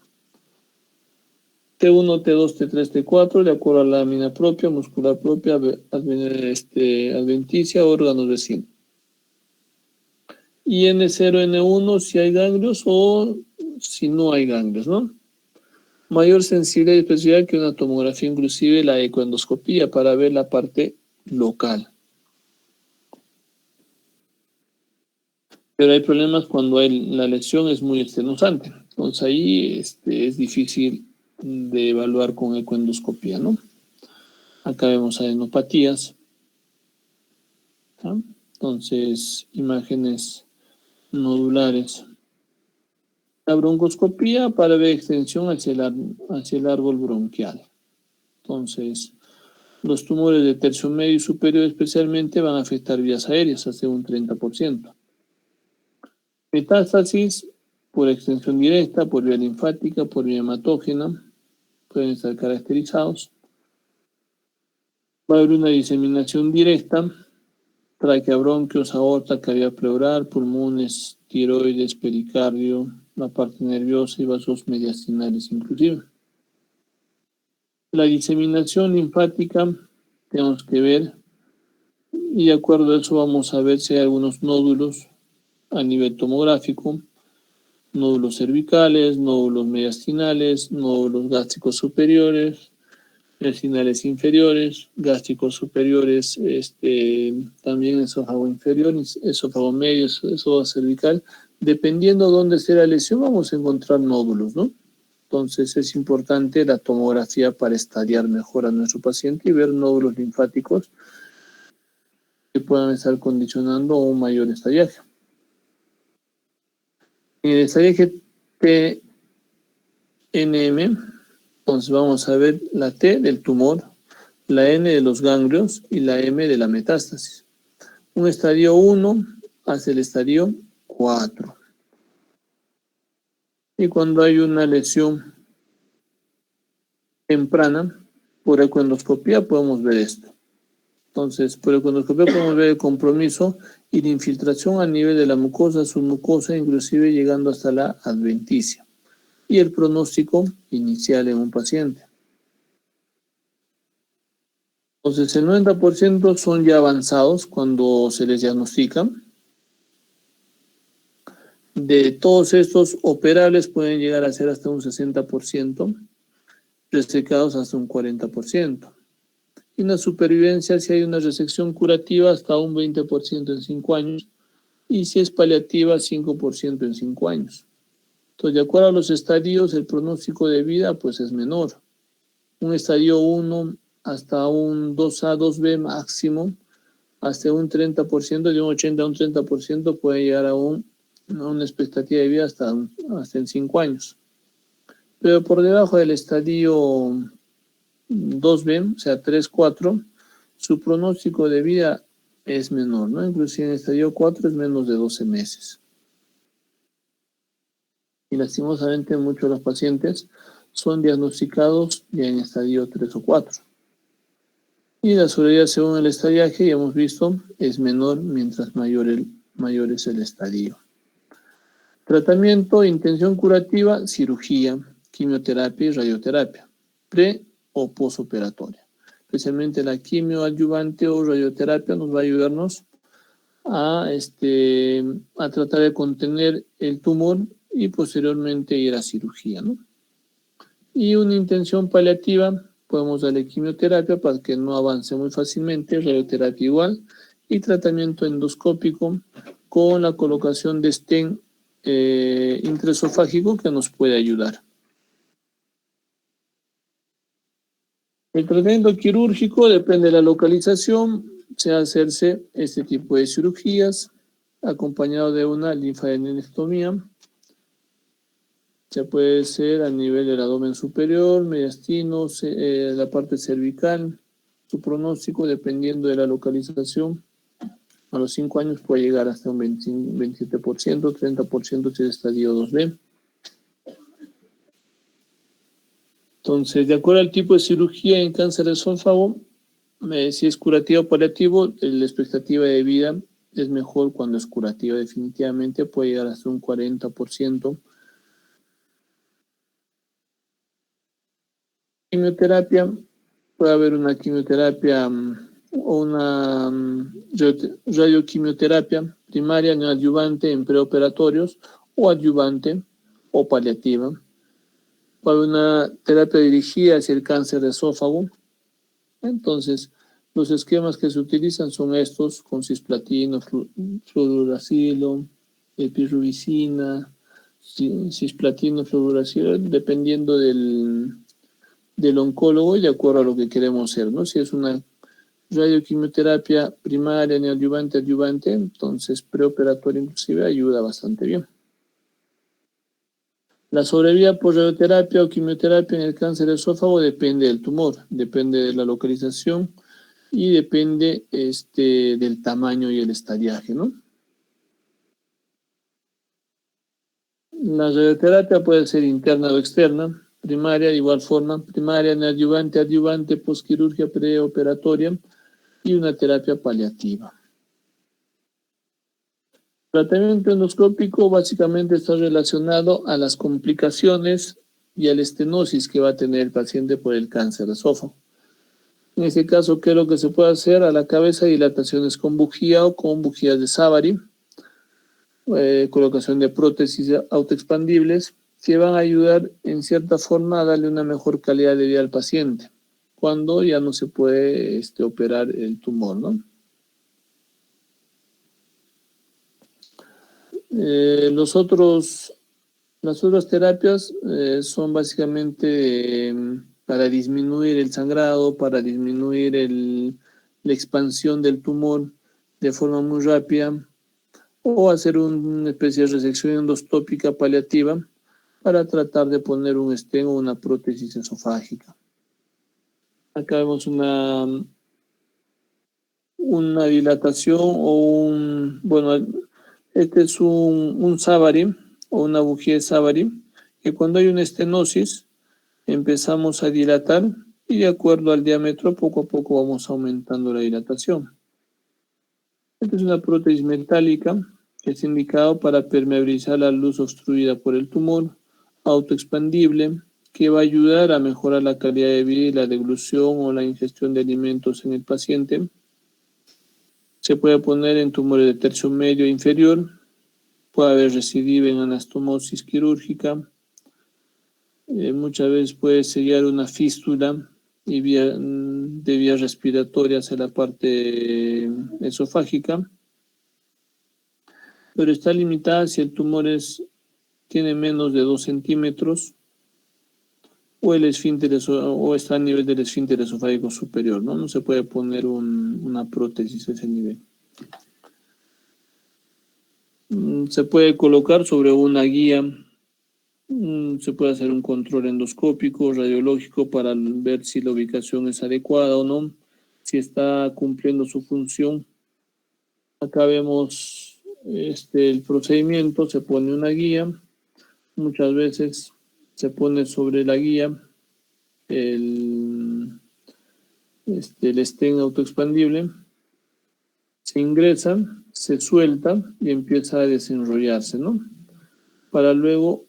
T1, T2, T3, T4, de acuerdo a la lámina propia, muscular propia, adventicia, órganos vecinos. Y N0, N1 si hay ganglios o si no hay ganglios, ¿no? Mayor sensibilidad y especificidad que una tomografía, inclusive la ecoendoscopía, para ver la parte local. Pero hay problemas cuando la lesión es muy estenosante. Entonces ahí es difícil de evaluar con ecoendoscopía, ¿no? Acá vemos adenopatías. ¿Sí? Entonces, imágenes nodulares. La broncoscopía para ver extensión hacia el árbol bronquial. Entonces, los tumores de tercio medio y superior especialmente van a afectar vías aéreas hasta un 30%. Metástasis por extensión directa, por vía linfática, por vía hematógena, pueden estar caracterizados. Va a haber una diseminación directa, tráquea, bronquios, aorta, cavidad pleural, pulmones, tiroides, pericardio, la parte nerviosa y vasos mediastinales inclusive. La diseminación linfática tenemos que ver, y de acuerdo a eso vamos a ver si hay algunos nódulos a nivel tomográfico, nódulos cervicales, nódulos mediastinales, nódulos gástricos superiores, mediastinales inferiores, gástricos superiores, también esófago inferior, esófago medio, esófago cervical. Dependiendo de dónde esté la lesión, vamos a encontrar nódulos, ¿no? Entonces es importante la tomografía para estadiar mejor a nuestro paciente y ver nódulos linfáticos que puedan estar condicionando un mayor estadiaje. En el estadiaje TNM, entonces vamos a ver la T del tumor, la N de los ganglios y la M de la metástasis. Un estadio 1 hacia el estadio 4. Y cuando hay una lesión temprana, por ecoendoscopía podemos ver esto. Entonces, por ecoendoscopía podemos ver el compromiso y la infiltración a nivel de la mucosa, submucosa, inclusive llegando hasta la adventicia. Y el pronóstico inicial en un paciente. Entonces, el 90% son ya avanzados cuando se les diagnostican. De todos estos operables pueden llegar a ser hasta un 60%, resecados hasta un 40%. Y la supervivencia, si hay una resección curativa, hasta un 20% en 5 años, y si es paliativa, 5% en 5 años. Entonces, de acuerdo a los estadios, el pronóstico de vida pues es menor. Un estadio 1 hasta un 2A, 2B máximo, hasta un 30%, de un 80 a un 30% puede llegar a una expectativa de vida hasta en 5 años. Pero por debajo del estadio 2B, o sea 3, 4, su pronóstico de vida es menor, ¿no? Inclusive en el estadio 4 es menos de 12 meses. Y lastimosamente muchos de los pacientes son diagnosticados ya en estadio 3 o 4. Y la sobrevida según el estadiaje, ya hemos visto, es menor mientras mayor es el estadio. Tratamiento, intención curativa, cirugía, quimioterapia y radioterapia, pre o posoperatoria. Especialmente la quimio adyuvante o radioterapia nos va a ayudarnos a tratar de contener el tumor y posteriormente ir a cirugía, ¿no? Y una intención paliativa, podemos darle quimioterapia para que no avance muy fácilmente, radioterapia igual, y tratamiento endoscópico con la colocación de stent intraesofágico que nos puede ayudar. El tratamiento quirúrgico depende de la localización, se hacerse este tipo de cirugías acompañado de una linfadenectomía. Se puede hacer a nivel del abdomen superior, mediastino, la parte cervical. Su pronóstico, dependiendo de la localización, a los 5 años puede llegar hasta un 27%, 30% si es estadio 2B. Entonces, de acuerdo al tipo de cirugía en cáncer de esófago, si es curativo o paliativo, la expectativa de vida es mejor cuando es curativa. Definitivamente puede llegar hasta un 40%. Quimioterapia, puede haber una quimioterapia o una radioquimioterapia primaria, neoadyuvante en preoperatorios o adyuvante o paliativa. Puede haber una terapia dirigida hacia el cáncer de esófago. Entonces, los esquemas que se utilizan son estos, con cisplatino, fluoruracilo, epirubicina, cisplatino, fluoruracilo, dependiendo del oncólogo y de acuerdo a lo que queremos hacer, ¿no? Si es una radioquimioterapia primaria, neoadyuvante, adyuvante, entonces preoperatoria inclusive ayuda bastante bien. La sobrevida por radioterapia o quimioterapia en el cáncer de esófago depende del tumor, depende de la localización y depende del tamaño y el estadiaje, ¿no? La radioterapia puede ser interna o externa, primaria de igual forma, primaria, neoadyuvante, adyuvante, posquirurgia preoperatoria y una terapia paliativa. El tratamiento endoscópico básicamente está relacionado a las complicaciones y a la estenosis que va a tener el paciente por el cáncer de esófago. En este caso, ¿qué es lo que se puede hacer? A la cabeza, dilataciones con bujía o con bujías de Savary, colocación de prótesis autoexpandibles, que van a ayudar en cierta forma a darle una mejor calidad de vida al paciente, cuando ya no se puede operar el tumor, ¿no? Las otras terapias son básicamente para disminuir el sangrado, para disminuir la expansión del tumor de forma muy rápida, o hacer una especie de resección endostópica paliativa para tratar de poner un stent o una prótesis esofágica. Acá vemos una dilatación o este es un Savary o una bujía de Savary, que cuando hay una estenosis empezamos a dilatar y de acuerdo al diámetro poco a poco vamos aumentando la dilatación. Esta es una prótesis metálica que es indicado para permeabilizar la luz obstruida por el tumor, autoexpandible, que va a ayudar a mejorar la calidad de vida y la deglución o la ingestión de alimentos en el paciente. Se puede poner en tumores de tercio medio e inferior, puede haber recidiva en anastomosis quirúrgica, muchas veces puede sellar una fístula de vías respiratorias en la parte esofágica, pero está limitada si el tumor tiene menos de 2 centímetros o el esfínter o está a nivel del esfínter esofágico superior, ¿no? No se puede poner una prótesis a ese nivel. Se puede colocar sobre una guía, se puede hacer un control endoscópico, radiológico para ver si la ubicación es adecuada o no, si está cumpliendo su función. Acá vemos el procedimiento, se pone una guía, muchas veces se pone sobre la guía el stent autoexpandible, se ingresa, se suelta y empieza a desenrollarse, ¿no? para luego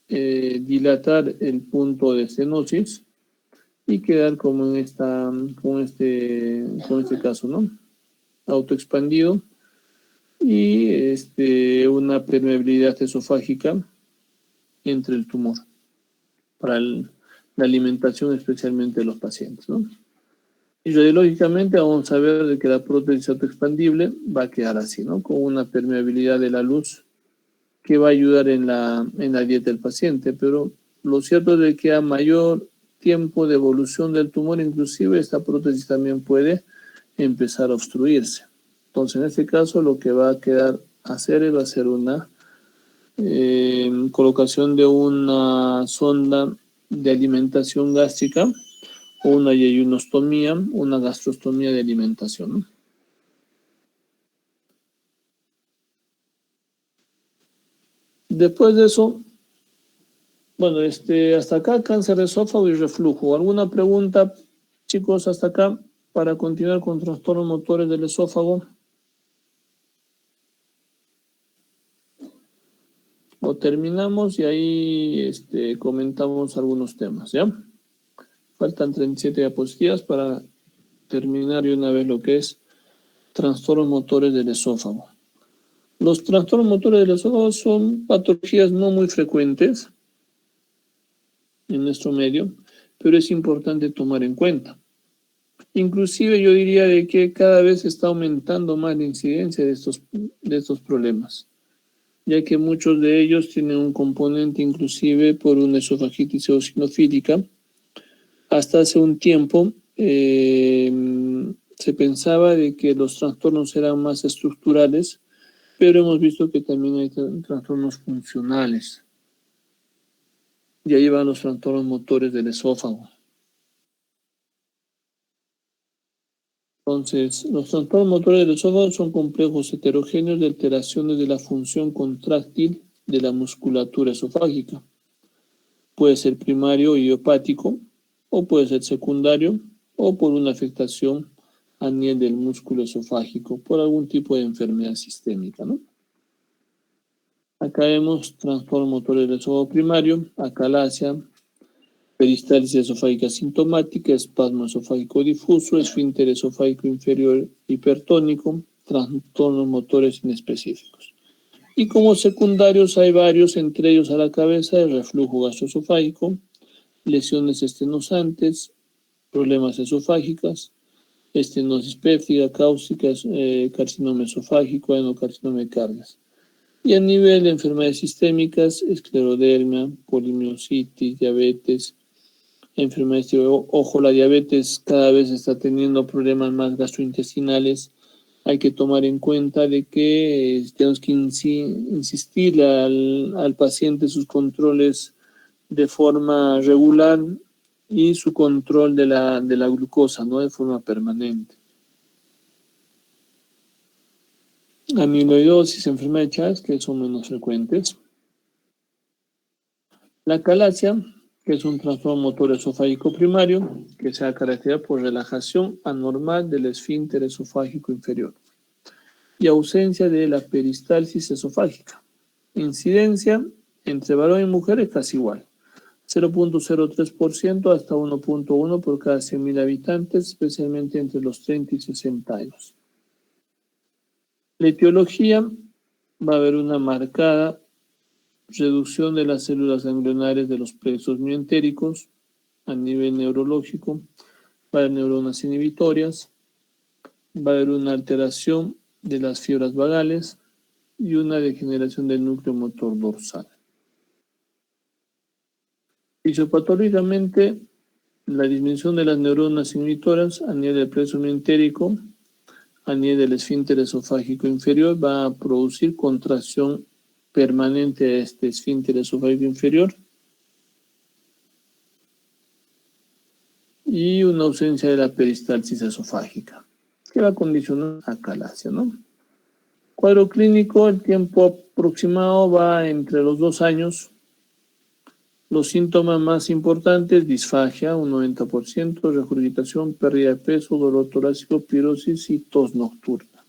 dilatar el punto de estenosis y quedar como en con este caso, ¿no? Autoexpandido y una permeabilidad esofágica entre el tumor para la alimentación, especialmente de los pacientes, ¿no? Y radiológicamente vamos a ver de que la prótesis autoexpandible va a quedar así, ¿no? Con una permeabilidad de la luz que va a ayudar en la dieta del paciente, pero lo cierto es de que a mayor tiempo de evolución del tumor, inclusive esta prótesis también puede empezar a obstruirse. Entonces, en este caso, lo que va a quedar hacer va a ser una colocación de una sonda de alimentación gástrica o una yeyunostomía, una gastrostomía de alimentación, ¿no? Después de eso, bueno, hasta acá cáncer de esófago y reflujo. ¿Alguna pregunta, chicos, hasta acá para continuar con trastornos motores del esófago? O terminamos y ahí comentamos algunos temas, ¿ya? Faltan 37 diapositivas para terminar de una vez lo que es trastornos motores del esófago. Los trastornos motores del esófago son patologías no muy frecuentes en nuestro medio, pero es importante tomar en cuenta. Inclusive yo diría de que cada vez está aumentando más la incidencia de estos problemas, ya que muchos de ellos tienen un componente inclusive por una esofagitis eosinofílica. Hasta hace un tiempo se pensaba de que los trastornos eran más estructurales, pero hemos visto que también hay trastornos funcionales. Y ahí van los trastornos motores del esófago. Entonces, los trastornos motores del esófago son complejos heterogéneos de alteraciones de la función contráctil de la musculatura esofágica. Puede ser primario idiopático, o puede ser secundario, o por una afectación a nivel del músculo esofágico, por algún tipo de enfermedad sistémica, ¿no? Acá vemos trastorno motor del esófago primario, acalasia, peristalsis esofágica sintomática, espasmo esofágico difuso, esfínter esofágico inferior hipertónico, trastornos motores inespecíficos. Y como secundarios hay varios, entre ellos a la cabeza, el reflujo gastroesofágico, lesiones estenosantes, problemas esofágicas, estenosis péptica, cáusticas, carcinoma esofágico, adenocarcinoma de Cargas. Y a nivel de enfermedades sistémicas, esclerodermia, polimiositis, diabetes, enfermedades de ojo. La diabetes cada vez está teniendo problemas más gastrointestinales. Hay que tomar en cuenta de que tenemos que insistir al paciente sus controles de forma regular y su control de la glucosa, no de forma permanente. Amiloidosis, enfermedad de Chagas, que son menos frecuentes. La acalasia, que es un trastorno motor esofágico primario, que se caracteriza por relajación anormal del esfínter esofágico inferior y ausencia de la peristalsis esofágica. Incidencia entre varón y mujer es casi igual, 0.03% hasta 1.1 por cada 100.000 habitantes, especialmente entre los 30 y 60 años. La etiología va a haber una marcada reducción de las células ganglionares de los plexos mioentéricos a nivel neurológico, va a haber neuronas inhibitorias, va a haber una alteración de las fibras vagales y una degeneración del núcleo motor dorsal. Fisiopatológicamente, la disminución de las neuronas inhibitoras a nivel del plexo mioentérico, a nivel del esfínter esofágico inferior, va a producir contracción permanente de este esfínter esofágico inferior y una ausencia de la peristalsis esofágica, que va a condicionar a acalasia, ¿no? Cuadro clínico, el tiempo aproximado va entre los 2 años. Los síntomas más importantes: disfagia, un 90%, regurgitación, pérdida de peso, dolor torácico, pirosis y tos nocturna.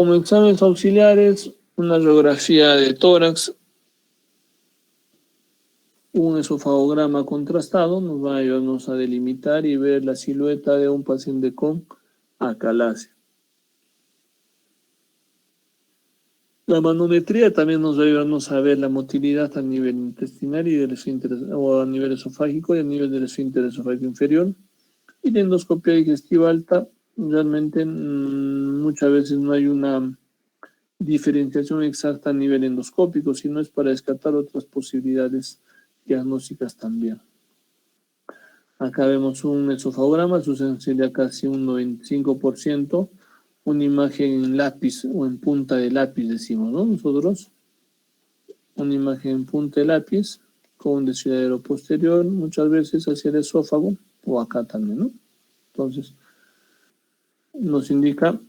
Como exámenes auxiliares, una radiografía de tórax, un esofagograma contrastado nos va a ayudarnos a delimitar y ver la silueta de un paciente con acalasia. La manometría también nos va a ayudarnos a ver la motilidad a nivel intestinal y del esfínter, o a nivel esofágico y a nivel del esfínter esofágico inferior. Y la endoscopia digestiva alta, realmente muchas veces no hay una diferenciación exacta a nivel endoscópico, sino es para descartar otras posibilidades diagnósticas también. Acá vemos un esofagograma, su sensibilidad casi un 95%, una imagen en lápiz o en punta de lápiz decimos, ¿no? Nosotros, una imagen en punta de lápiz con un desviadero posterior, muchas veces hacia el esófago o acá también, ¿no? Entonces, nos indica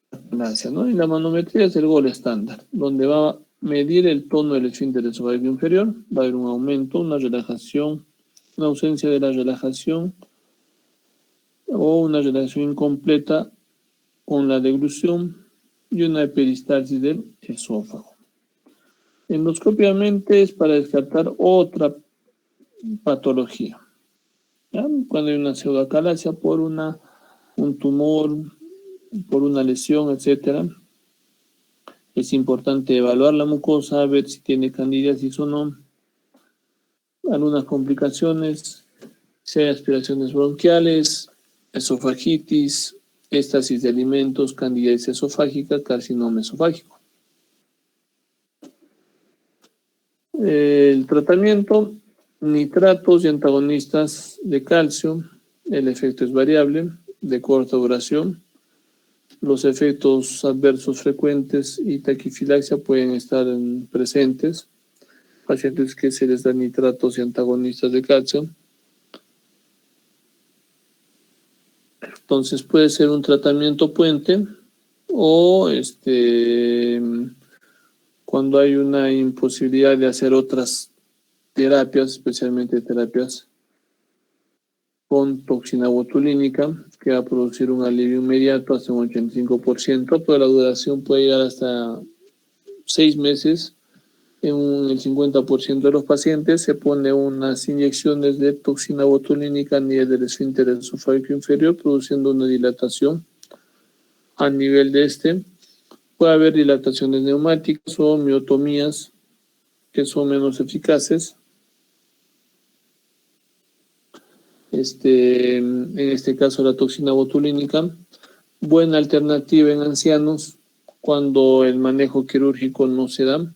acalasia, ¿no? Y la manometría es el gol estándar, donde va a medir el tono del esfínter esofágico inferior, va a haber un aumento, una relajación, una ausencia de la relajación o una relajación incompleta con la deglución y una peristalsis del esófago. Endoscópicamente es para descartar otra patología, ¿ya? Cuando hay una pseudoacalasia por un tumor, por una lesión, etcétera, es importante evaluar la mucosa, ver si tiene candidiasis o no, algunas complicaciones, si hay aspiraciones bronquiales, esofagitis, éstasis de alimentos, candidiasis esofágica, carcinoma esofágico. El tratamiento, nitratos y antagonistas de calcio, el efecto es variable, de corta duración. Los efectos adversos frecuentes y taquifilaxia pueden estar presentes. Pacientes que se les da nitratos y antagonistas de calcio. Entonces puede ser un tratamiento puente o cuando hay una imposibilidad de hacer otras terapias, especialmente terapias con toxina botulínica, que va a producir un alivio inmediato hasta un 85%, pero la duración puede llegar hasta 6 meses. En el 50% de los pacientes se pone unas inyecciones de toxina botulínica a nivel del esfínter esofágico inferior, produciendo una dilatación a nivel de este. Puede haber dilataciones neumáticas o miotomías que son menos eficaces. En este caso la toxina botulínica, buena alternativa en ancianos cuando el manejo quirúrgico no se da.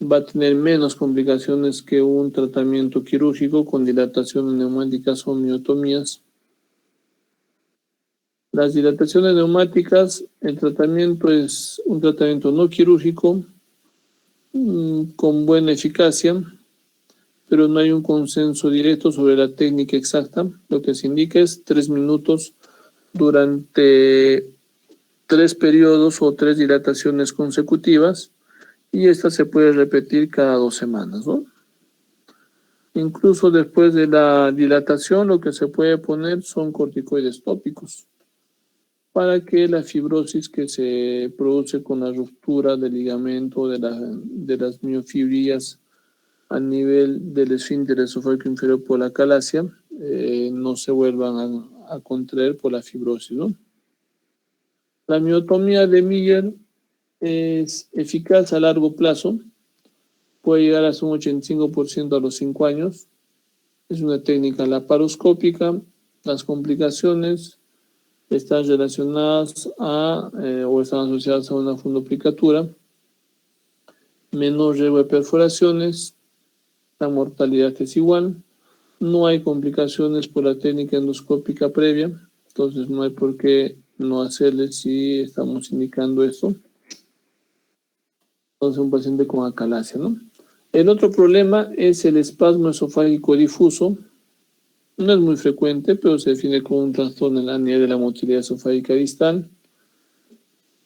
Va a tener menos complicaciones que un tratamiento quirúrgico con dilataciones neumáticas o miotomías. Las dilataciones neumáticas, el tratamiento es un tratamiento no quirúrgico con buena eficacia, pero no hay un consenso directo sobre la técnica exacta. Lo que se indica es 3 minutos durante 3 periodos o 3 dilataciones consecutivas, y esta se puede repetir cada 2 semanas, ¿no? Incluso después de la dilatación, lo que se puede poner son corticoides tópicos para que la fibrosis que se produce con la ruptura del ligamento de las miofibrillas a nivel del esfínter esofágico inferior por la acalasia no se vuelvan a contraer por la fibrosis, ¿no? La miotomía de Miller es eficaz a largo plazo, puede llegar hasta un 85% a los 5 años. Es una técnica laparoscópica. Las complicaciones están relacionadas o están asociadas a una fundoplicatura, menor riesgo de perforaciones, la mortalidad es igual, no hay complicaciones por la técnica endoscópica previa, entonces no hay por qué no hacerle si estamos indicando esto. Entonces un paciente con acalasia, ¿no? El otro problema es el espasmo esofágico difuso. No es muy frecuente, pero se define como un trastorno en la nivel de la motilidad esofágica distal.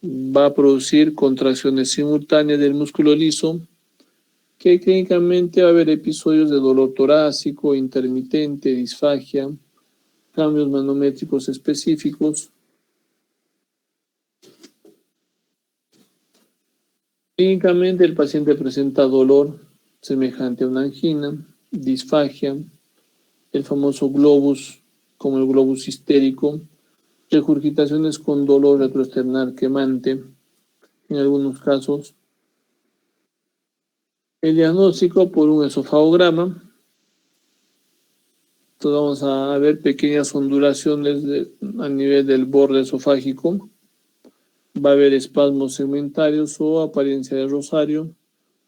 Va a producir contracciones simultáneas del músculo liso, que clínicamente va a haber episodios de dolor torácico, intermitente, disfagia, cambios manométricos específicos. Clínicamente el paciente presenta dolor semejante a una angina, disfagia, el famoso globus, como el globus histérico, regurgitaciones con dolor retroesternal quemante, en algunos casos. El diagnóstico por un esofagograma. Entonces vamos a ver pequeñas ondulaciones a nivel del borde esofágico. Va a haber espasmos segmentarios o apariencia de rosario,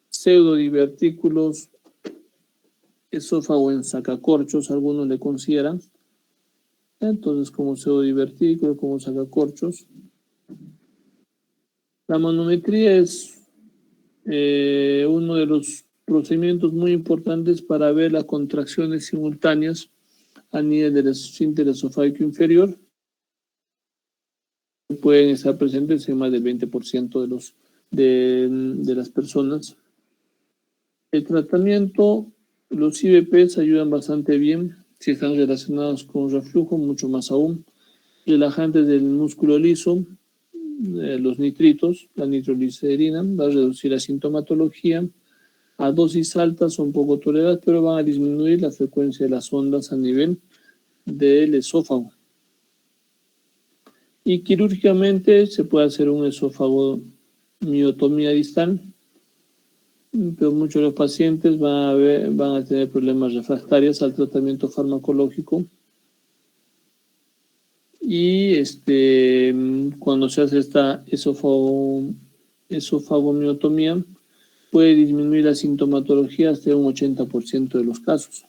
pseudodivertículos, esófago en sacacorchos, algunos le consideran. Entonces, como pseudodivertículos, como sacacorchos. La manometría es uno de los procedimientos muy importantes para ver las contracciones simultáneas a nivel del esfínter esofágico inferior. Pueden estar presentes en más del 20% de las personas. El tratamiento, los IVPs ayudan bastante bien si están relacionados con reflujo, mucho más aún. Relajantes del músculo liso, los nitritos, la nitroglicerina, va a reducir la sintomatología. A dosis altas son poco toleradas, pero van a disminuir la frecuencia de las ondas a nivel del esófago. Y quirúrgicamente se puede hacer un esofagomiotomía distal, pero muchos de los pacientes van a tener problemas refractarios al tratamiento farmacológico. Y cuando se hace esta esofagomiotomía, puede disminuir la sintomatología hasta un 80% de los casos.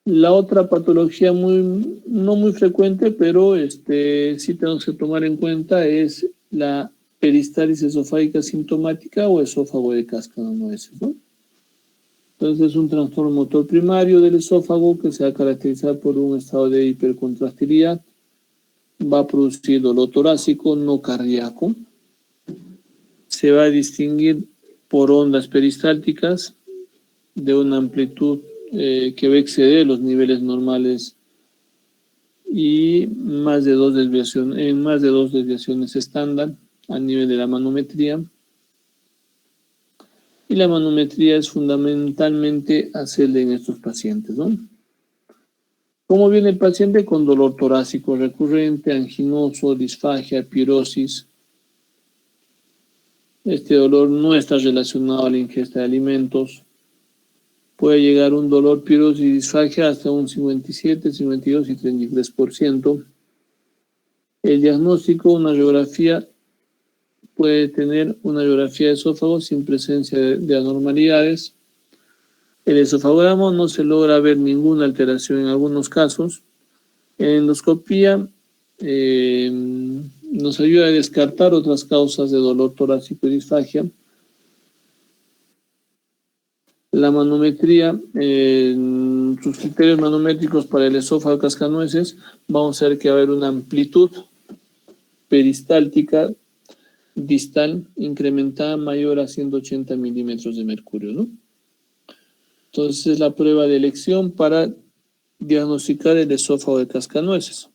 La otra patología no muy frecuente, pero sí tenemos que tomar en cuenta es la peristalsis esofágica sintomática o esófago de cascanueces, ¿no? Entonces es un trastorno motor primario del esófago que se va a caracterizar por un estado de hipercontractilidad, va a producir dolor torácico no cardíaco, se va a distinguir por ondas peristálticas de una amplitud que va a exceder los niveles normales y en más de dos desviaciones estándar a nivel de la manometría. Y la manometría es fundamentalmente hacerla en estos pacientes, ¿no? ¿Cómo viene el paciente? Con dolor torácico recurrente, anginoso, disfagia, pirosis. Este dolor no está relacionado a la ingesta de alimentos. Puede llegar un dolor, pirosis y disfagia hasta un 57, 52 y 33%. El diagnóstico, una radiografía, puede tener una radiografía de esófago sin presencia de anormalidades. El esofagograma no se logra ver ninguna alteración en algunos casos. En endoscopía nos ayuda a descartar otras causas de dolor torácico y disfagia. La manometría, sus criterios manométricos para el esófago cascanueces, vamos a ver que va a haber una amplitud peristáltica distal incrementada mayor a 180 milímetros de mercurio, ¿no? Entonces es la prueba de elección para diagnosticar el esófago de cascanueces.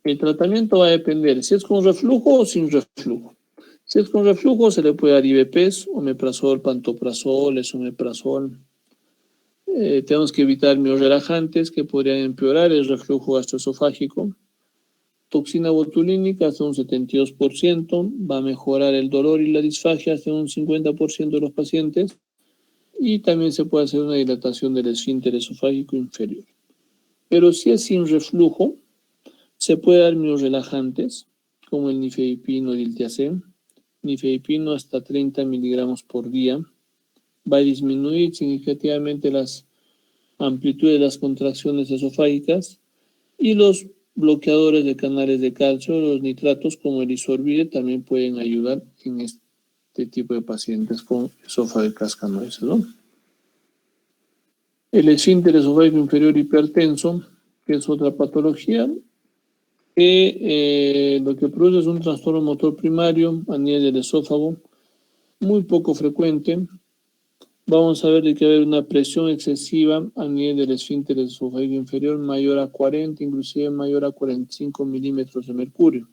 El tratamiento va a depender si es con reflujo o sin reflujo. Si es con reflujo se le puede dar IVPs, omeprazol, pantoprazol, esomeprazol. Tenemos que evitar miorrelajantes que podrían empeorar el reflujo gastroesofágico. Toxina botulínica hasta un 72%, va a mejorar el dolor y la disfagia hasta un 50% de los pacientes. Y también se puede hacer una dilatación del esfínter esofágico inferior. Pero si es sin reflujo, se puede dar miorrelajantes, como el nifedipino o diltiazem. Nifedipino hasta 30 miligramos por día. Va a disminuir significativamente las amplitudes de las contracciones esofágicas. Y los bloqueadores de canales de calcio, los nitratos como el isorbide, también pueden ayudar en este tipo de pacientes con esófago de cascanueces, ¿no? El esfínter esofágico inferior hipertenso, que es otra patología, que lo que produce es un trastorno motor primario a nivel del esófago, muy poco frecuente. Vamos a ver que va a haber una presión excesiva a nivel del esfínter esofágico inferior mayor a 40, inclusive mayor a 45 milímetros de mercurio.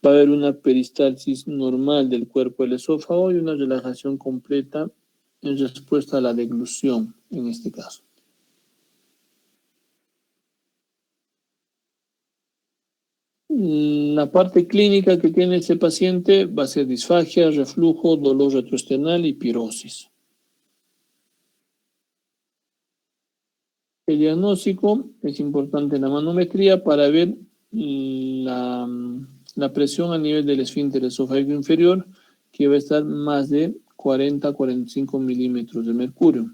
Va a haber una peristalsis normal del cuerpo del esófago y una relajación completa en respuesta a la deglución, en este caso. La parte clínica que tiene este paciente va a ser disfagia, reflujo, dolor retroesternal y pirosis. El diagnóstico es importante en la manometría para ver la presión a nivel del esfínter esofágico inferior, que va a estar más de 40-45 milímetros de mercurio.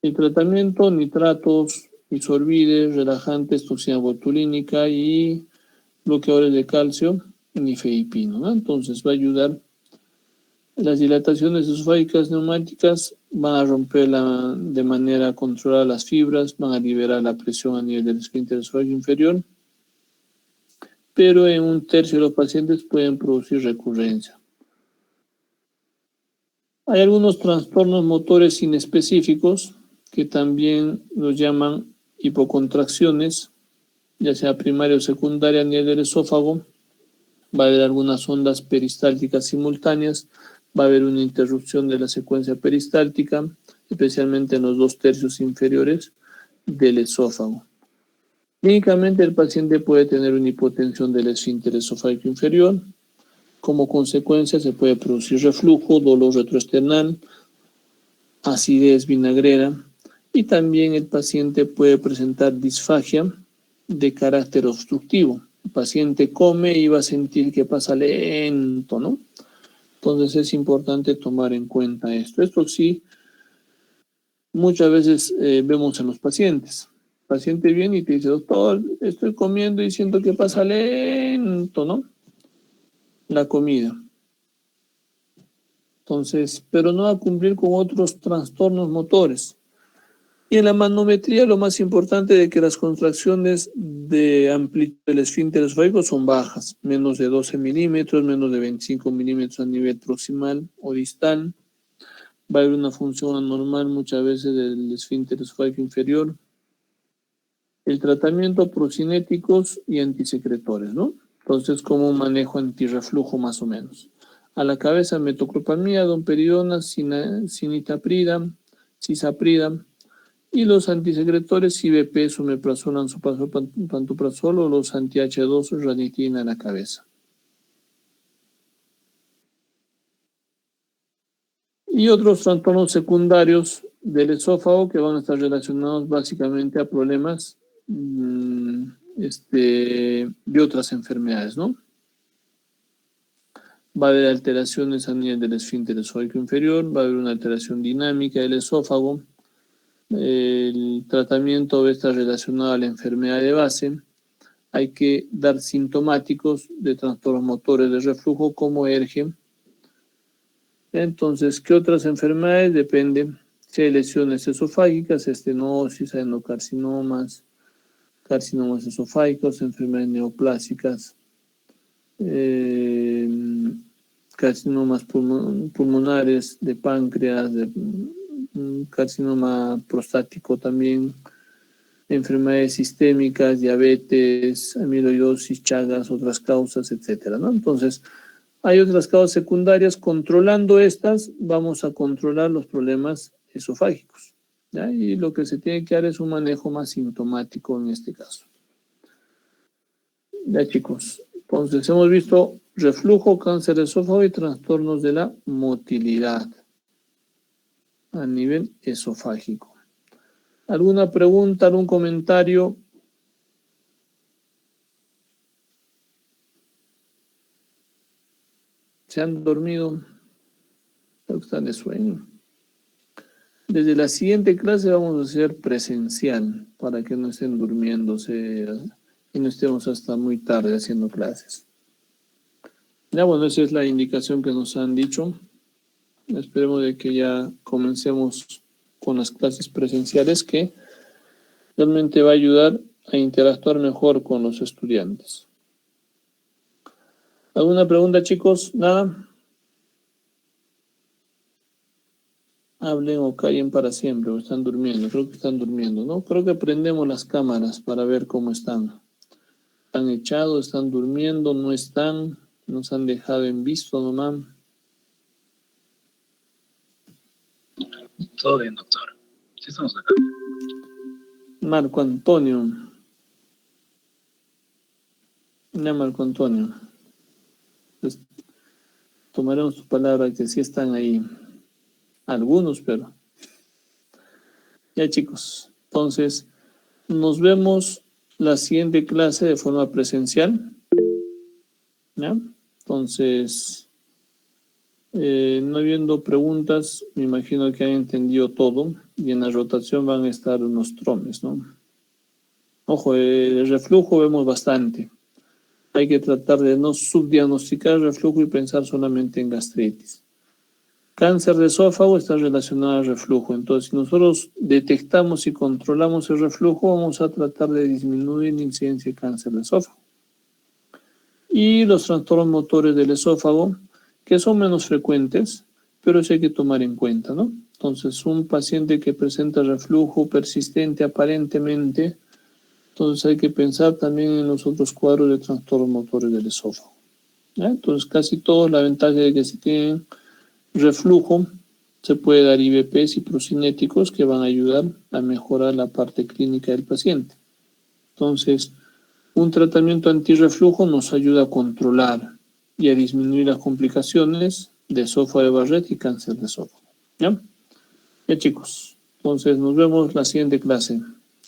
El tratamiento: nitratos, isorbide, relajantes, toxina botulínica y bloqueadores de calcio, nifedipino, ¿no? Entonces va a ayudar. Las dilataciones esofágicas neumáticas van a romper de manera controlada las fibras, van a liberar la presión a nivel del esfínter esofágico inferior, pero en 1/3 de los pacientes pueden producir recurrencia. Hay algunos trastornos motores inespecíficos que también los llaman hipocontracciones, ya sea primaria o secundaria a nivel del esófago. Va a haber algunas ondas peristálticas simultáneas, va a haber una interrupción de la secuencia peristáltica, especialmente en los 2/3 inferiores del esófago. Clínicamente el paciente puede tener una hipotensión del esfínter esofágico inferior. Como consecuencia se puede producir reflujo, dolor retroesternal, acidez vinagrera, y también el paciente puede presentar disfagia de carácter obstructivo. El paciente come y va a sentir que pasa lento, ¿no? Entonces es importante tomar en cuenta esto. Esto sí, muchas veces vemos en los pacientes. El paciente viene y te dice: doctor, estoy comiendo y siento que pasa lento, ¿no? La comida. Entonces, pero no va a cumplir con otros trastornos motores. Y en la manometría lo más importante es que las contracciones de amplitud del esfínter esofágico son bajas, menos de 12 milímetros, menos de 25 milímetros a nivel proximal o distal. Va a haber una función anormal muchas veces del esfínter esofágico inferior. El tratamiento: procinéticos y antisecretores, ¿no? Entonces, como un manejo antirreflujo más o menos. A la cabeza: metoclopramida, domperidona, cinitaprida, cisaprida. Y los antisecretores: IBP, someprazol, lansoprazol, pantoprazol, o los anti-H2, ranitina, a la cabeza. Y otros trastornos secundarios del esófago que van a estar relacionados básicamente a problemas de otras enfermedades, ¿no? Va a haber alteraciones a nivel del esfínter esofágico inferior, va a haber una alteración dinámica del esófago. El tratamiento va a estar relacionado a la enfermedad de base. Hay que dar sintomáticos de trastornos motores de reflujo como ERGE. Entonces, ¿qué otras enfermedades? Depende si hay lesiones esofágicas, estenosis, adenocarcinomas, carcinomas esofágicos, enfermedades neoplásicas, carcinomas pulmonares, de páncreas, carcinoma prostático también, enfermedades sistémicas, diabetes, amiloidosis, chagas, otras causas, etcétera, ¿no? Entonces, hay otras causas secundarias. Controlando estas, vamos a controlar los problemas esofágicos, ¿ya? Y lo que se tiene que dar es un manejo más sintomático en este caso. Ya, chicos. Entonces, hemos visto reflujo, cáncer de esófago y trastornos de la motilidad a nivel esofágico. ¿Alguna pregunta, algún comentario? ¿Se han dormido? Creo que están de sueño. Desde la siguiente clase vamos a hacer presencial para que no estén durmiéndose y no estemos hasta muy tarde haciendo clases. Ya, bueno, esa es la indicación que nos han dicho. Esperemos de que ya comencemos con las clases presenciales, que realmente va a ayudar a interactuar mejor con los estudiantes. ¿Alguna pregunta, chicos? ¿Nada? Hablen o callen para siempre, o están durmiendo. Creo que están durmiendo, ¿no? Creo que prendemos las cámaras para ver cómo están. ¿Han echado? ¿Están durmiendo? ¿No están? ¿Nos han dejado en visto nomás? Todo bien, doctor. Sí estamos acá. Marco Antonio. Ya, Marco Antonio. Pues, tomaremos tu palabra que sí están ahí. Algunos, pero... Ya, chicos. Entonces, nos vemos la siguiente clase de forma presencial. ¿Ya? Entonces, no habiendo preguntas, me imagino que han entendido todo. Y en la rotación van a estar unos tromes, ¿no? Ojo, el reflujo vemos bastante. Hay que tratar de no subdiagnosticar el reflujo y pensar solamente en gastritis. Cáncer de esófago está relacionado al reflujo. Entonces, si nosotros detectamos y controlamos el reflujo, vamos a tratar de disminuir la incidencia de cáncer de esófago. Y los trastornos motores del esófago, que son menos frecuentes, pero sí hay que tomar en cuenta, ¿no? Entonces, un paciente que presenta reflujo persistente aparentemente, entonces hay que pensar también en los otros cuadros de trastornos motores del esófago. ¿Ya? Entonces, casi todos, la ventaja de que si tienen reflujo, se puede dar IVPs y procinéticos que van a ayudar a mejorar la parte clínica del paciente. Entonces, un tratamiento antirreflujo nos ayuda a controlar y a disminuir las complicaciones de esófago de Barrett y cáncer de esófago. ¿Ya? Ya, chicos. Entonces, nos vemos la siguiente clase.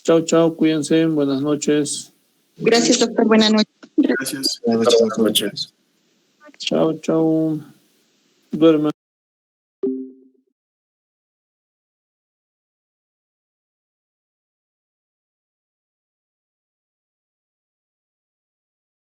Chao, chao. Cuídense. Buenas noches. Gracias, doctor. Buenas noches. Gracias. Buenas noches. Chao, chao. Duerman.